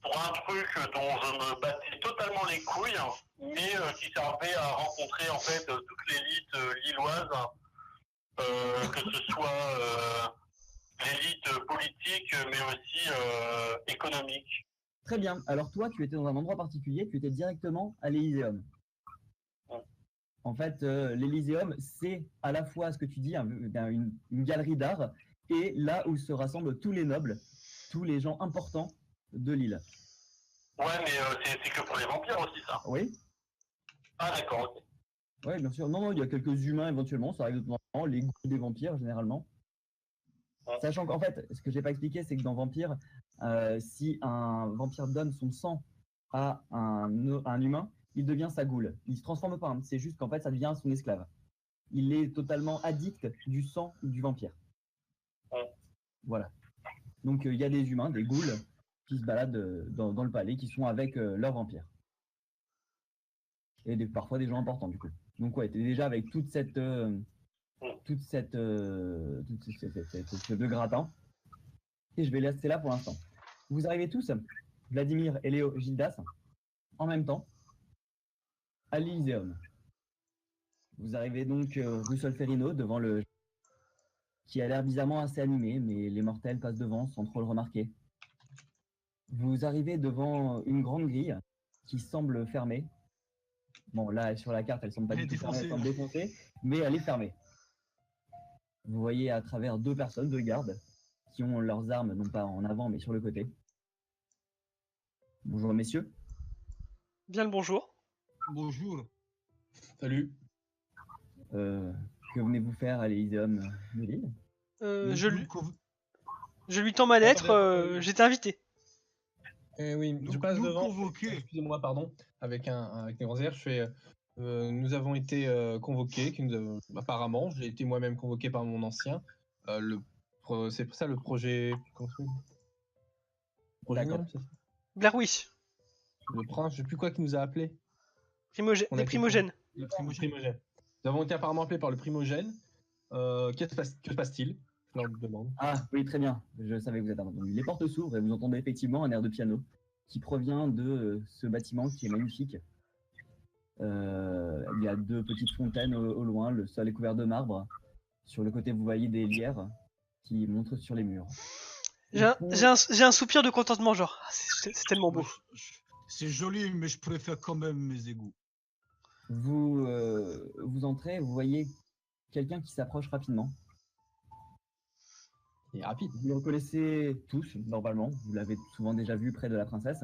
pour un truc dont je me battais totalement les couilles, mais qui servait à rencontrer, en fait, toute l'élite lilloise, que ce soit l'élite politique, mais aussi économique. Très bien. Alors toi, tu étais dans un endroit particulier. Tu étais directement à l'Élyséeum. En fait, l'Élyséeum, c'est à la fois ce que tu dis, une galerie d'art, et là où se rassemblent tous les nobles, tous les gens importants de l'île. Ouais, mais c'est que pour les vampires aussi, ça. Oui. Ah, d'accord, ok. Oui, bien sûr. Non, il y a quelques humains éventuellement, ça arrive de temps en temps, les goûts des vampires généralement. Sachant qu'en fait, ce que j'ai pas expliqué, c'est que dans Vampire, si un vampire donne son sang à un humain, il devient sa goule. Il se transforme pas, hein. C'est juste qu'en fait, ça devient son esclave. Il est totalement addict du sang du vampire. Voilà. Donc il y a des humains, des ghouls, qui se baladent dans le palais, qui sont avec leur vampire. Et parfois des gens importants du coup. Donc ouais, t'es déjà avec toute cette de gratin. Et je vais laisser là pour l'instant. Vous arrivez tous, Vladimir et Léo Gildas, en même temps, à l'Elyséeum. Vous arrivez donc rue Solferino, devant le... qui a l'air bizarrement assez animé, mais les mortels passent devant sans trop le remarquer. Vous arrivez devant une grande grille qui semble fermée. Bon, là, sur la carte, elle semble pas du tout fermée, elle semble défoncée, mais elle est fermée. Vous voyez à travers deux personnes, deux gardes, qui ont leurs armes, non pas en avant, mais sur le côté. Bonjour, messieurs. Bien le bonjour. Bonjour. Salut. Que venez-vous faire à l'Elyséeum de l'île? Je lui tends ma lettre, j'étais invité. Oui, je passe devant. Excusez-moi, pardon. Avec un grand air, je fais. Nous avons été convoqués, apparemment, j'ai été moi-même convoqué par mon ancien. C'est pour ça le projet. Comment ça s'appelle? D'accord. Blair Witch. Le prince, je sais plus quoi qui nous a appelés. Les primogènes. Le primogène. Nous avons été apparemment appelés par le primogène. Que se passe-t-il? Je leur demande. Ah oui, très bien. Je savais que vous êtes entendu. Les portes s'ouvrent et vous entendez effectivement un air de piano qui provient de ce bâtiment qui est magnifique. Il y a deux petites fontaines au loin. Le sol est couvert de marbre. Sur le côté, vous voyez des lierres qui montrent sur les murs. J'ai un soupir de contentement, genre. C'est tellement beau. C'est joli, mais je préfère quand même mes égouts. Vous entrez, vous voyez quelqu'un qui s'approche rapidement. Il est rapide. Vous le reconnaissez tous, normalement. Vous l'avez souvent déjà vu près de la princesse.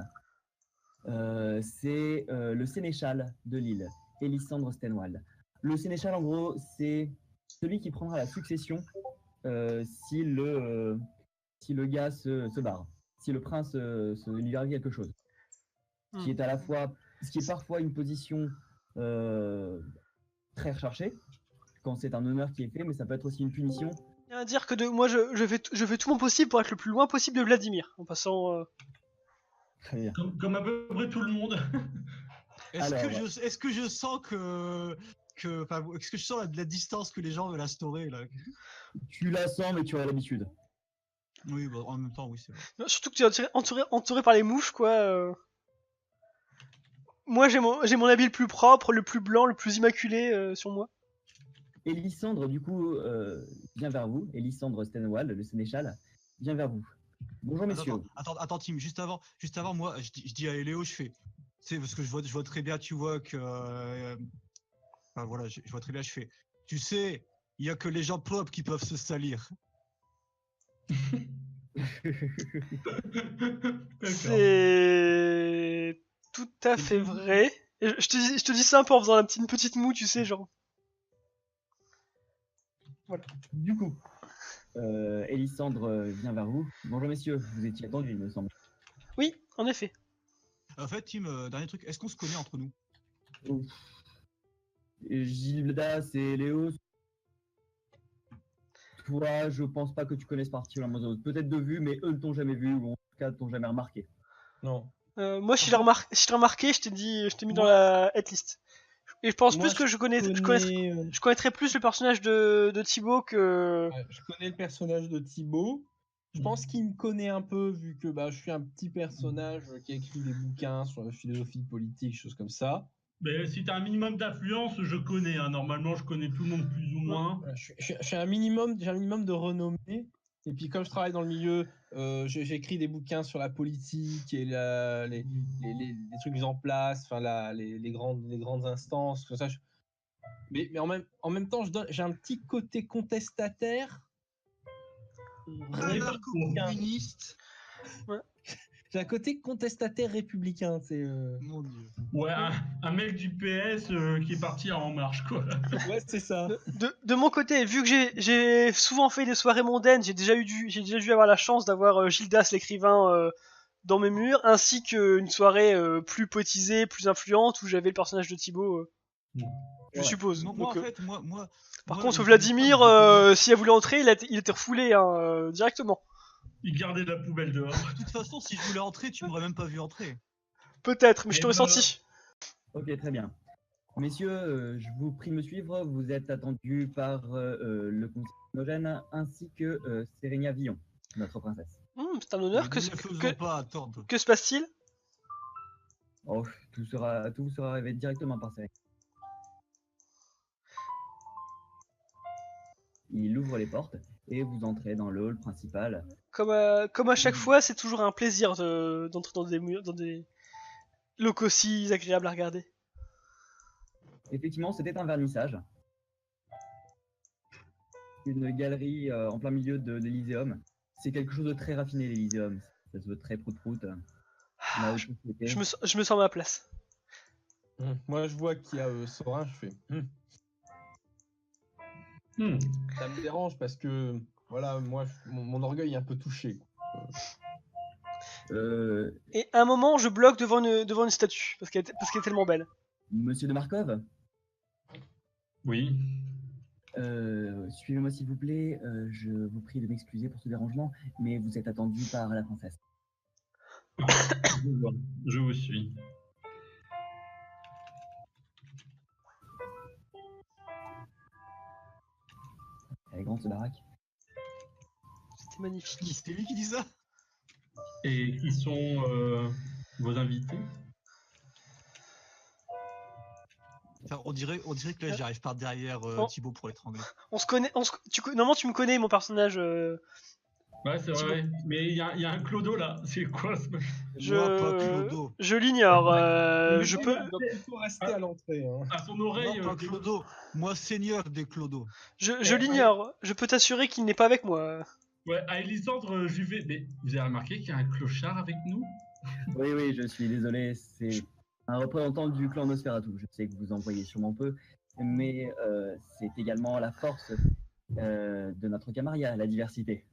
C'est le sénéchal de l'île, Elisandre Stenwald. Le sénéchal, en gros, c'est celui qui prendra la succession si le gars se barre, si le prince lui arrive quelque chose. Ce qui est à la fois, ce qui est parfois une position très recherchée, quand c'est un honneur qui est fait, mais ça peut être aussi une punition. Il y a à dire que moi je fais tout mon possible pour être le plus loin possible de Vladimir, en passant. Très bien. Comme à peu près tout le monde. Est-ce que je sens est-ce que je sens la distance que les gens veulent instaurer là? Tu la sens, mais tu as l'habitude. Oui, bah, en même temps, oui, c'est vrai. Non, surtout que tu es entouré par les mouches, quoi. Moi, j'ai mon habit le plus propre, le plus blanc, le plus immaculé sur moi. Elisandre, du coup, vient vers vous. Elisandre Stenwald, le sénéchal, vient vers vous. Bonjour, messieurs. Attends, Tim, juste avant, moi, je dis à Léo, je fais, tu sais, parce que je vois très bien, tu vois que, enfin, voilà, je vois très bien, je fais, tu sais, il y a que les gens propres qui peuvent se salir. C'est tout à fait vrai. Et je te dis ça un peu en faisant une petite moue, tu sais, genre. Voilà. Du coup, Elisandre vient vers vous. Bonjour messieurs, vous étiez attendus, il me semble. Oui, en effet. En fait, Tim, dernier truc, est-ce qu'on se connaît entre nous? Gildas et Léo, toi, je pense pas que tu connaisses particulièrement les autres. Peut-être de vue, mais eux ne t'ont jamais vu, ou en tout cas, ne t'ont jamais remarqué. Non. Moi, si je l'ai remarqué, je t'ai mis dans Moi- la headlist. Et je pense Moi, plus que je connais, connaîtrais plus le personnage de Thibaut que. ouais, je connais le personnage de Thibaut. Je pense qu'il me connaît un peu, vu que je suis un petit personnage qui a écrit des bouquins sur la philosophie politique, choses comme ça. Mais si t'as un minimum d'influence, je connais. Hein. Normalement, je connais tout le monde plus ou moins. Voilà, j'ai j'ai un minimum de renommée. Et puis, comme je travaille dans le milieu, j'écris des bouquins sur la politique et les trucs mis en place, enfin les grandes instances, tout ça. Mais en même temps, j'ai un petit côté contestataire. Anarcho-communiste. J'ai un côté contestataire républicain. Mon Dieu. Ouais, un mec du PS qui est parti en marche, quoi. Ouais, c'est ça. De mon côté, vu que j'ai souvent fait des soirées mondaines, j'ai déjà dû avoir la chance d'avoir Gildas l'écrivain dans mes murs, ainsi qu'une soirée plus poétisée, plus influente, où j'avais le personnage de Thibaut, je Ouais. suppose. Moi, Donc, en fait, moi. par moi, contre, le Vladimir, téléphone, s'il a voulu entrer, il était refoulé directement. Il gardait la poubelle dehors. de toute façon, si je voulais entrer, tu m'aurais même pas vu entrer. Peut-être, mais je Et t'aurais senti. Ok, très bien. Messieurs, je vous prie de me suivre. Vous êtes attendus par le conseil Primogène ainsi que Sérénia Villon, notre princesse. C'est un honneur. Ne les faisons pas attendre. Que se passe-t-il? Oh, tout vous sera révélé directement par Sérénia. Il ouvre les portes et vous entrez dans le hall principal. Comme à chaque fois, c'est toujours un plaisir d'entrer dans des locaux si agréables à regarder. Effectivement, c'était un vernissage. Une galerie en plein milieu de l'Elyséeum. C'est quelque chose de très raffiné, l'Elyséeum. Ça se veut très prout-prout. La haute société. Je me sens à ma place. Moi, je vois qu'il y a Sorin, je fais. Ça me dérange parce que, voilà, moi, mon orgueil est un peu touché. Et à un moment, je bloque devant une statue, parce qu'elle est tellement belle. Monsieur de Markov, Oui. suivez-moi s'il vous plaît. Je vous prie de m'excuser pour ce dérangement, mais vous êtes attendu par la princesse. Je vous suis. Elle est grande, cette baraque. C'était magnifique. C'était lui qui dit ça? Et qui sont vos invités? Enfin, on dirait que là, j'arrive par derrière Oh. Thibaut pour l'étrangler. On se connaît. Normalement, tu me connais, mon personnage. Ouais, c'est Thibaut. vrai. Mais il y a un clodo là. C'est quoi ce... Moi, pas Clodo. Je l'ignore. Je peux. Il doit plutôt rester à l'entrée. Hein. À son oreille. Moi, pas Clodo. Moi, seigneur des Clodos. Je l'ignore. Je peux t'assurer qu'il n'est pas avec moi. Ouais, à Elisandre Juvet. Mais vous avez remarqué qu'il y a un clochard avec nous? Oui, je suis désolé. C'est un représentant du clan Nosferatu. Je sais que vous en voyez sûrement peu, mais c'est également la force de notre camarilla, la diversité.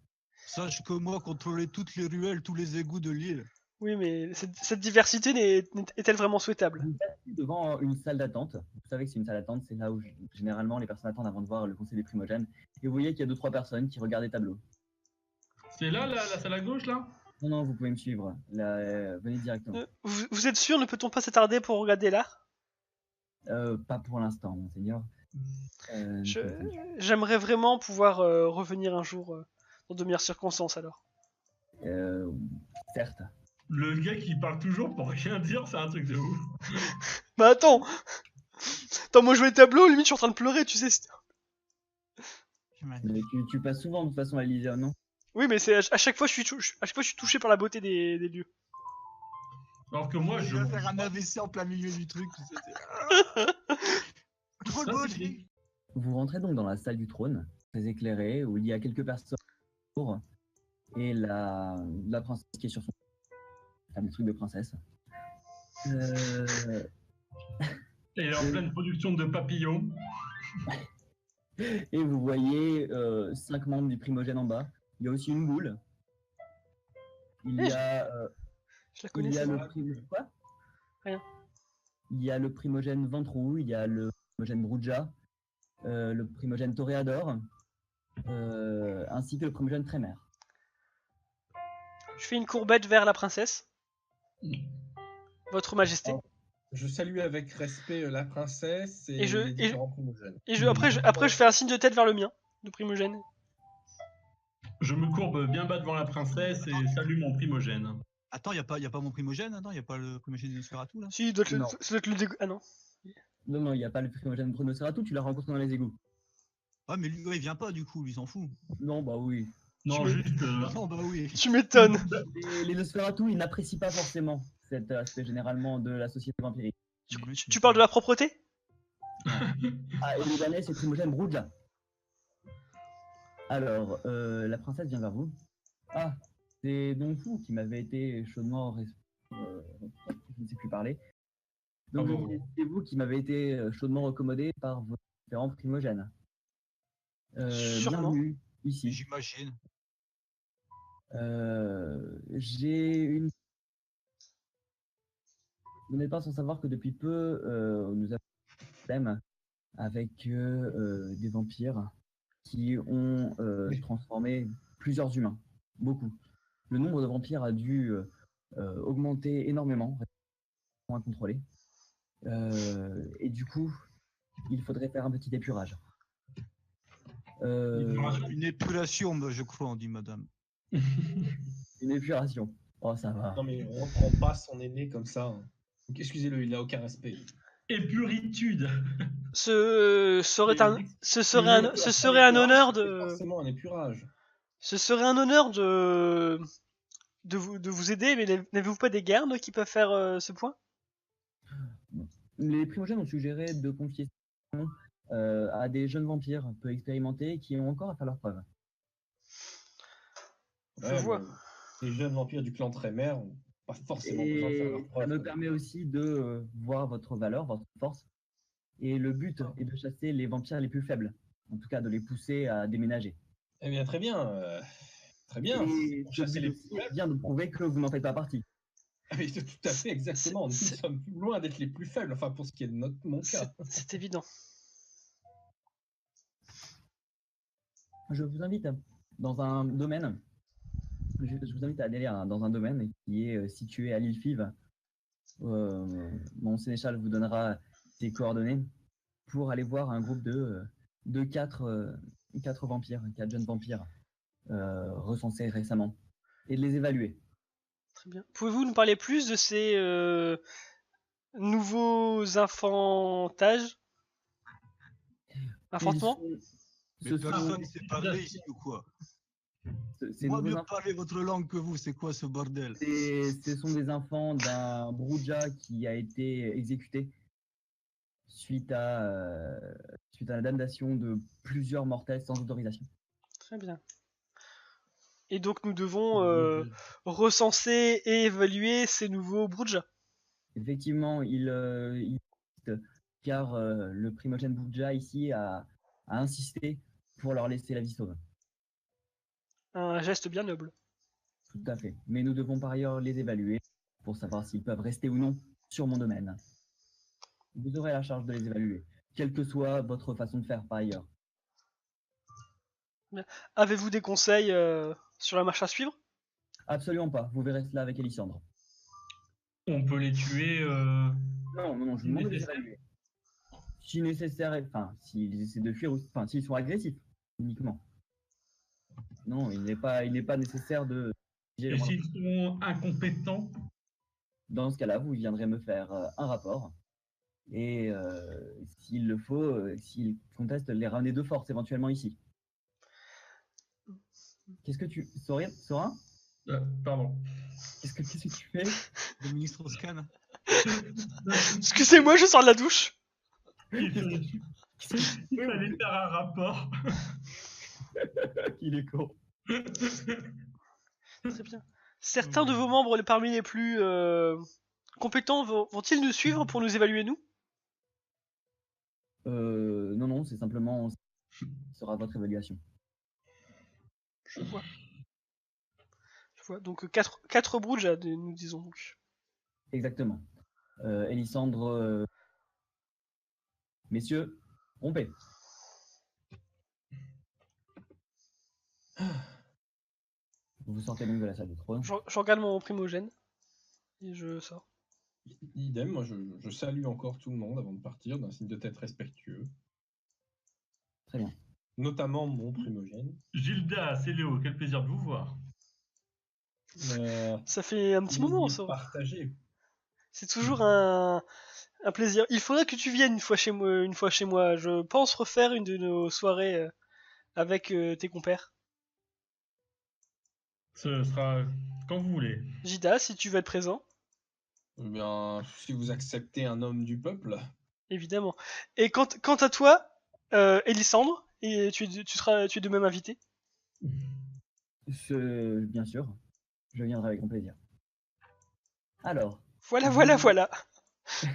Sache que moi, contrôler toutes les ruelles, tous les égouts de l'île. Oui, mais cette diversité est-elle vraiment souhaitable? Vous êtes devant une salle d'attente. Vous savez que c'est une salle d'attente, c'est là où généralement les personnes attendent avant de voir le conseil des primogènes. Et vous voyez qu'il y a 2-3 personnes qui regardent les tableaux. C'est là, la salle à gauche, là? Non, vous pouvez me suivre. Là, venez directement. Vous êtes sûr, ne peut-on pas s'attarder pour regarder l'art? Pas pour l'instant, monseigneur. J'aimerais vraiment pouvoir revenir un jour dans de meilleures circonstances alors. Certes. Le gars qui parle toujours pour rien dire, c'est un truc de ouf. Bah attends, moi je vois les tableaux, limite je suis en train de pleurer, tu sais. Mais tu passes souvent de toute façon à l'Elyséeum, non? Oui, mais c'est à chaque fois je suis touché par la beauté des lieux. Alors que moi, Je vais faire un AVC en plein milieu du truc. Trop Ça, beau, c'est- lui. Vous rentrez donc dans la salle du trône, très éclairée, où il y a quelques personnes autour, et la princesse qui est sur son... Enfin, le truc de princesse. Elle est en pleine production de papillons. Et vous voyez 5 membres du primogène en bas. Il y a aussi une boule. Il y a, Je la il connais, y a c'est le vrai. Quoi? Rien. Il y a le primogène Ventrou, il y a le primogène Bruja, le primogène Toréador, ainsi que le primogène Trémère. Je fais une courbette vers la princesse. Votre Majesté. Oh. Je salue avec respect la princesse et, Et je- les différents primogènes. Après, je fais un signe de tête vers le mien, de primogène. Je me courbe bien bas devant la princesse et salue mon primogène. Attends, y a pas mon primogène, attends, y a pas le primogène de Nosferatu là? Si, il doit être Non. ça doit être le dégo... Ah non. Non, il n'y a pas le primogène Brunosferatu, tu l'as rencontré dans les égouts. Ouais, mais lui, ouais, il vient pas du coup, lui, il s'en fout. Non, bah oui. Non, juste. Non, bah oui. Tu m'étonnes. Les Nosferatu, ils n'apprécient pas forcément cet aspect généralement de la société vampirique. Tu parles de la propreté? Ah, et le dernier, c'est primogène Bruja. Alors, la princesse vient vers vous. Ah, c'est donc vous qui m'avez été chaudement... je ne sais plus parler. Donc, Bravo. c'est vous qui m'avez été chaudement recommandé par vos différents primogènes. Sûrement. Bienvenue ici. J'imagine. J'ai une... Vous n'êtes pas sans savoir que depuis peu, nous avons un problème avec des vampires qui ont transformé plusieurs humains. Beaucoup. Le nombre de vampires a dû augmenter énormément, à contrôler. Et du coup, il faudrait faire un petit épurage. Une épulation, bah, je crois, on dit madame. Une épuration. Oh, ça va. Non, mais on reprend pas son aîné comme ça. Hein. Donc, excusez-le, il a aucun respect. Épuritude. Ce serait un honneur C'est de... forcément un épurage. Ce serait un honneur de vous aider, mais n'avez-vous pas des gardes qui peuvent faire ce point? Les primogènes ont suggéré de confier à des jeunes vampires peu expérimentés qui ont encore à faire leurs preuves. Je vois. Mais les jeunes vampires du clan Trémère n'ont pas forcément besoin de faire Et leur ça preuve. me permet aussi de voir votre valeur, votre force. Et le but est de chasser les vampires les plus faibles. En tout cas, de les pousser à déménager. Eh bien, très bien. Très bien. Et Pour ce chasser but les aussi plus est faibles. bien de prouver que vous n'en faites pas partie. Ah, mais tout à fait, exactement. Nous sommes loin d'être les plus faibles, enfin pour ce qui est de mon cas. C'est évident. Je vous invite dans un domaine. Je vous invite à aller dans un domaine qui est situé à l'île Five. Mon sénéchal vous donnera ses coordonnées pour aller voir un groupe de quatre vampires, 4 jeunes vampires recensés récemment et de les évaluer. Très bien. Pouvez-vous nous parler plus de ces nouveaux enfantages? Enfantements? Mais Ce sont- personne ne sait parler ici ou quoi? ces Moi, nouveaux mieux parler votre langue que vous, c'est quoi ce bordel? Ce sont des enfants d'un Bruja qui a été exécuté suite à la damnation de plusieurs mortels sans autorisation. Très bien. Et donc nous devons recenser et évaluer ces nouveaux Bruja. Effectivement, il existe, car le primogène Bruja ici a insisté pour leur laisser la vie sauve. Un geste bien noble. Tout à fait. Mais nous devons par ailleurs les évaluer pour savoir s'ils peuvent rester ou non sur mon domaine. Vous aurez la charge de les évaluer, quelle que soit votre façon de faire par ailleurs. Avez-vous des conseils sur la marche à suivre? Absolument pas, vous verrez cela avec Elisandre. On peut les tuer. Non, je vous demande de les évaluer. Si nécessaire, enfin, s'ils essaient de fuir, enfin, s'ils sont agressifs, uniquement. Non, il n'est pas nécessaire de... Et s'ils sont incompétents? Dans ce cas-là, vous viendrez me faire un rapport. Et s'il le faut, s'ils contestent, les ramener de force éventuellement ici. Qu'est-ce que tu... Sorin Pardon. Qu'est-ce que tu fais? Le ministre Scan. Excusez-moi, je sors de la douche. Il fallait faire un rapport. Il est con. Très bien. Certains de vos membres parmi les plus compétents vont-ils nous suivre pour nous évaluer nous? Non, c'est simplement... Ce sera votre évaluation. Je vois. Donc 4 Bruja, nous disons donc. Exactement. Elisandre Messieurs, rompez. Vous sortez donc de la salle de trône. Je regarde mon primogène et je sors. Idem, moi je salue encore tout le monde avant de partir d'un signe de tête respectueux. Très bien. Notamment mon primogène. Gilda, c'est Léo, quel plaisir de vous voir. Ça fait un petit moment, ça. Partagé. C'est toujours un plaisir. Il faudrait que tu viennes une fois chez moi. Je pense refaire une de nos soirées avec tes compères. Ce sera quand vous voulez. Jida, si tu veux être présent, Eh bien, si vous acceptez un homme du peuple, évidemment. Et quant à toi, Elisandre, et tu es de même invité. Bien sûr, je viendrai avec grand plaisir. Alors. Voilà. Ça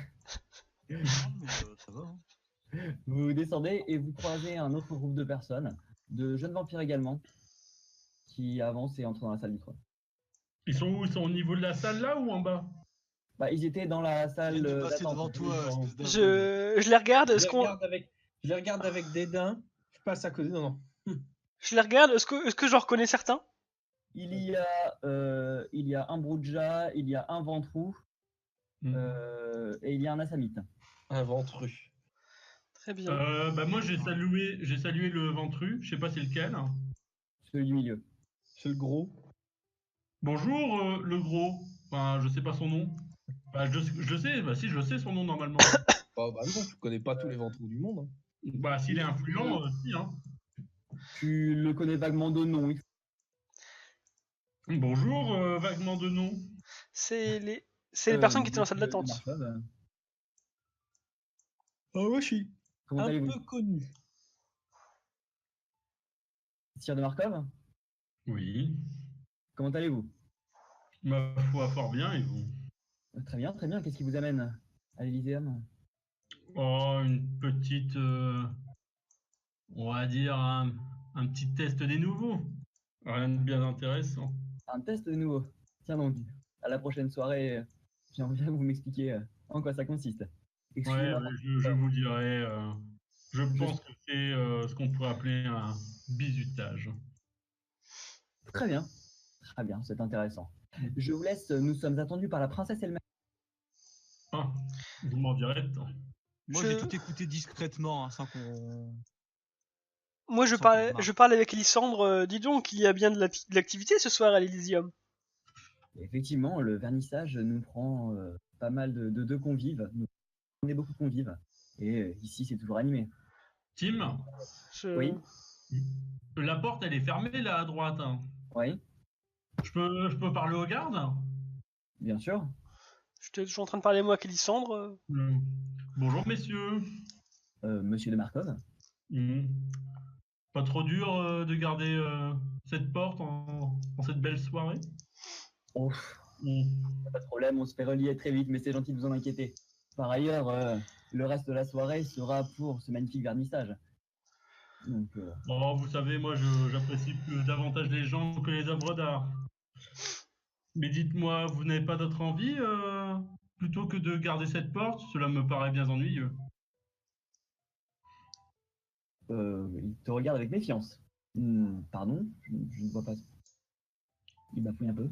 va, hein. Vous descendez et vous croisez un autre groupe de personnes, de jeunes vampires également, qui avancent et entrent dans la salle du trône. Ils sont où? Ils sont au niveau de la salle là ou en bas? Bah, ils étaient dans la salle Ils viennent de passer d'attente. devant toi. espèce d'aveugle. Je les regarde. je les regarde avec dédain. Je passe à côté. Non. Je les regarde. Est-ce que j'en reconnais certains? Il y a un Broudja, il y a un Ventrou, et il y a un Assamite. Un ventru. Très bien. Moi j'ai salué le Ventru, je sais pas c'est lequel. Celui du milieu. C'est le gros. Bonjour le gros. Enfin, je sais pas son nom. Bah, je sais, bah si je sais son nom normalement. Bah non, tu connais pas tous les ventrous du monde. Hein. Bah s'il est influent, si hein. Tu le connais vaguement de nom. Bonjour, vaguement de nom. C'est les personnes qui étaient dans la salle d'attente. Oh, ouais, je suis Comment un allez-vous? peu connu. Sire de Markov, Oui. comment allez-vous? Ma foi, fort bien, et vous? Très bien, très bien. Qu'est-ce qui vous amène à l'Elyséeum? Oh, une petite... on va dire un petit test des nouveaux. Rien de bien intéressant. Un test de nouveau. Tiens donc, à la prochaine soirée, j'aimerais bien que vous m'expliquiez en quoi ça consiste. Ouais, Excusez-moi. je vous dirai. Je pense que c'est ce qu'on pourrait appeler un bizutage. Très bien, c'est intéressant. Je vous laisse, nous sommes attendus par la princesse elle-même. Ah, vous m'en direz tant. Moi, j'ai tout écouté discrètement, hein, sans qu'on. Moi, je parle avec Elisandre. Dis donc, il y a bien de l'activité ce soir à l'Elysium. Effectivement, le vernissage nous prend pas mal de convives. On est beaucoup de convives. Et ici, c'est toujours animé. Tim, Oui, la porte, elle est fermée là à droite. Hein. oui, Je peux parler aux gardes? bien sûr. Je suis en train de parler moi avec Elisandre. Bonjour messieurs. Monsieur de Markov. Pas trop dur de garder cette porte en cette belle soirée? Oh, pas de problème, on se fait relier très vite, mais c'est gentil de vous en inquiéter. Par ailleurs, le reste de la soirée sera pour ce magnifique vernissage. Donc, Oh, vous savez, moi j'apprécie davantage les gens que les œuvres d'art. Mais dites-moi, vous n'avez pas d'autre envie plutôt que de garder cette porte? Cela me paraît bien ennuyeux. il te regarde avec méfiance. Pardon, je ne vois pas. Il bafouille un peu.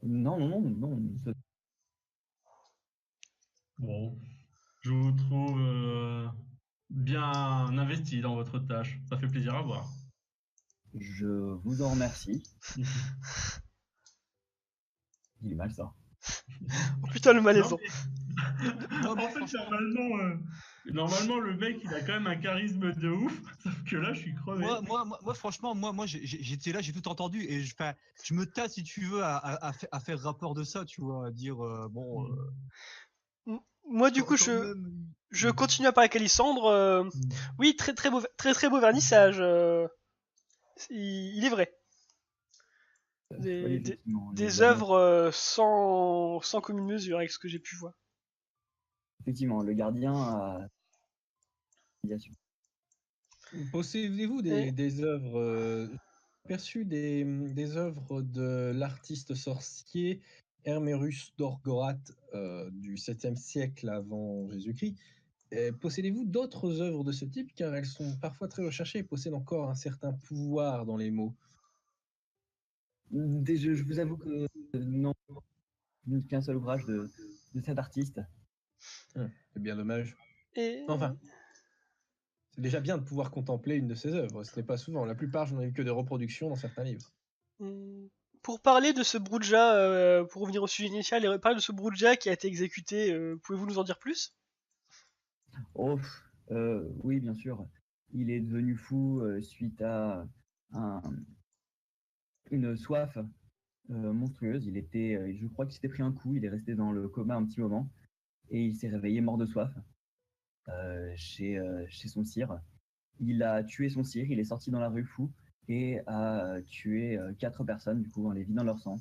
Non. Bon, je vous trouve bien investi dans votre tâche. Ça fait plaisir à voir. Je vous en remercie. Il est mal ça. Oh putain, le malaisant. En fait, normalement, le mec, il a quand même un charisme de ouf. Sauf que là, je suis crevé. Moi franchement, j'étais là, j'ai tout entendu. Et je me tâte, si tu veux, à faire rapport de ça, tu vois, à dire, Moi, du coup, je continue à parler avec Elisandre. Oui, très beau vernissage. Il est vrai. Des œuvres sans commune mesure avec ce que j'ai pu voir. Effectivement, le gardien a. Possédez-vous des œuvres perçues des œuvres de l'artiste sorcier Hermérus d'Orgorat du 7e siècle avant Jésus-Christ, Possédez-vous d'autres œuvres de ce type, car elles sont parfois très recherchées et possèdent encore un certain pouvoir dans les mots. Je vous avoue que non, qu'un seul ouvrage de cet artiste. C'est bien dommage. Et Enfin, c'est déjà bien de pouvoir contempler une de ses œuvres. Ce n'est pas souvent. La plupart, j'en ai vu que des reproductions dans certains livres. pour parler de ce Broodja, pour revenir au sujet initial et parler de ce Broodja qui a été exécuté, pouvez-vous nous en dire plus? Oh, oui, bien sûr. Il est devenu fou suite à une soif monstrueuse. Je crois qu'il s'était pris un coup. Il est resté dans le coma un petit moment et il s'est réveillé mort de soif chez son sire. Il a tué son sire. Il est sorti dans la rue fou et a tué 4 personnes du coup en les vidant leur sang.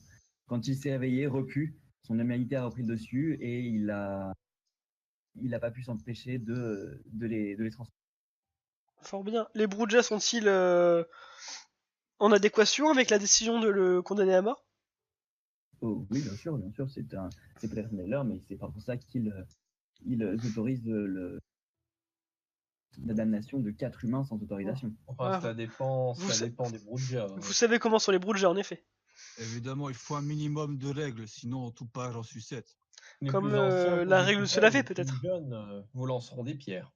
Quand il s'est réveillé, repu, son humanité a repris le dessus et il n'a pas pu s'empêcher de les transformer. Fort bien. Les Broodja sont-ils en adéquation avec la décision de le condamner à mort? Oh, oui, bien sûr, c'est personnel, mais c'est pas pour ça qu'ils autorisent la damnation de 4 humains sans autorisation. Enfin, Ah, ça dépend vous des Broodja. Vous savez comment sont les Broodja, en effet. Évidemment, il faut un minimum de règles, sinon tout part en sucette. Les Comme plus anciens la sont règle des se la coupeurs, fait, les plus peut-être. jeunes vous lanceront des pierres.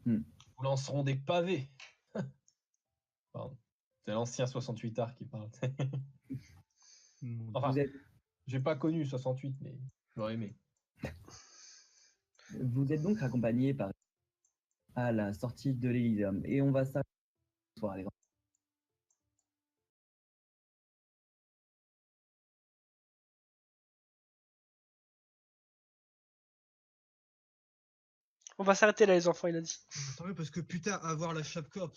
Hmm. Vous lanceront des pavés. Pardon. C'est l'ancien 68 art qui parle. Enfin, Vous êtes, j'ai pas connu 68, mais j'aurais aimé. vous êtes donc accompagné à la sortie de l'Elysium et on va s'arrêter ce soir, les gars. On va s'arrêter là, les enfants, il a dit. Tant mieux, parce que putain, avoir la chapka,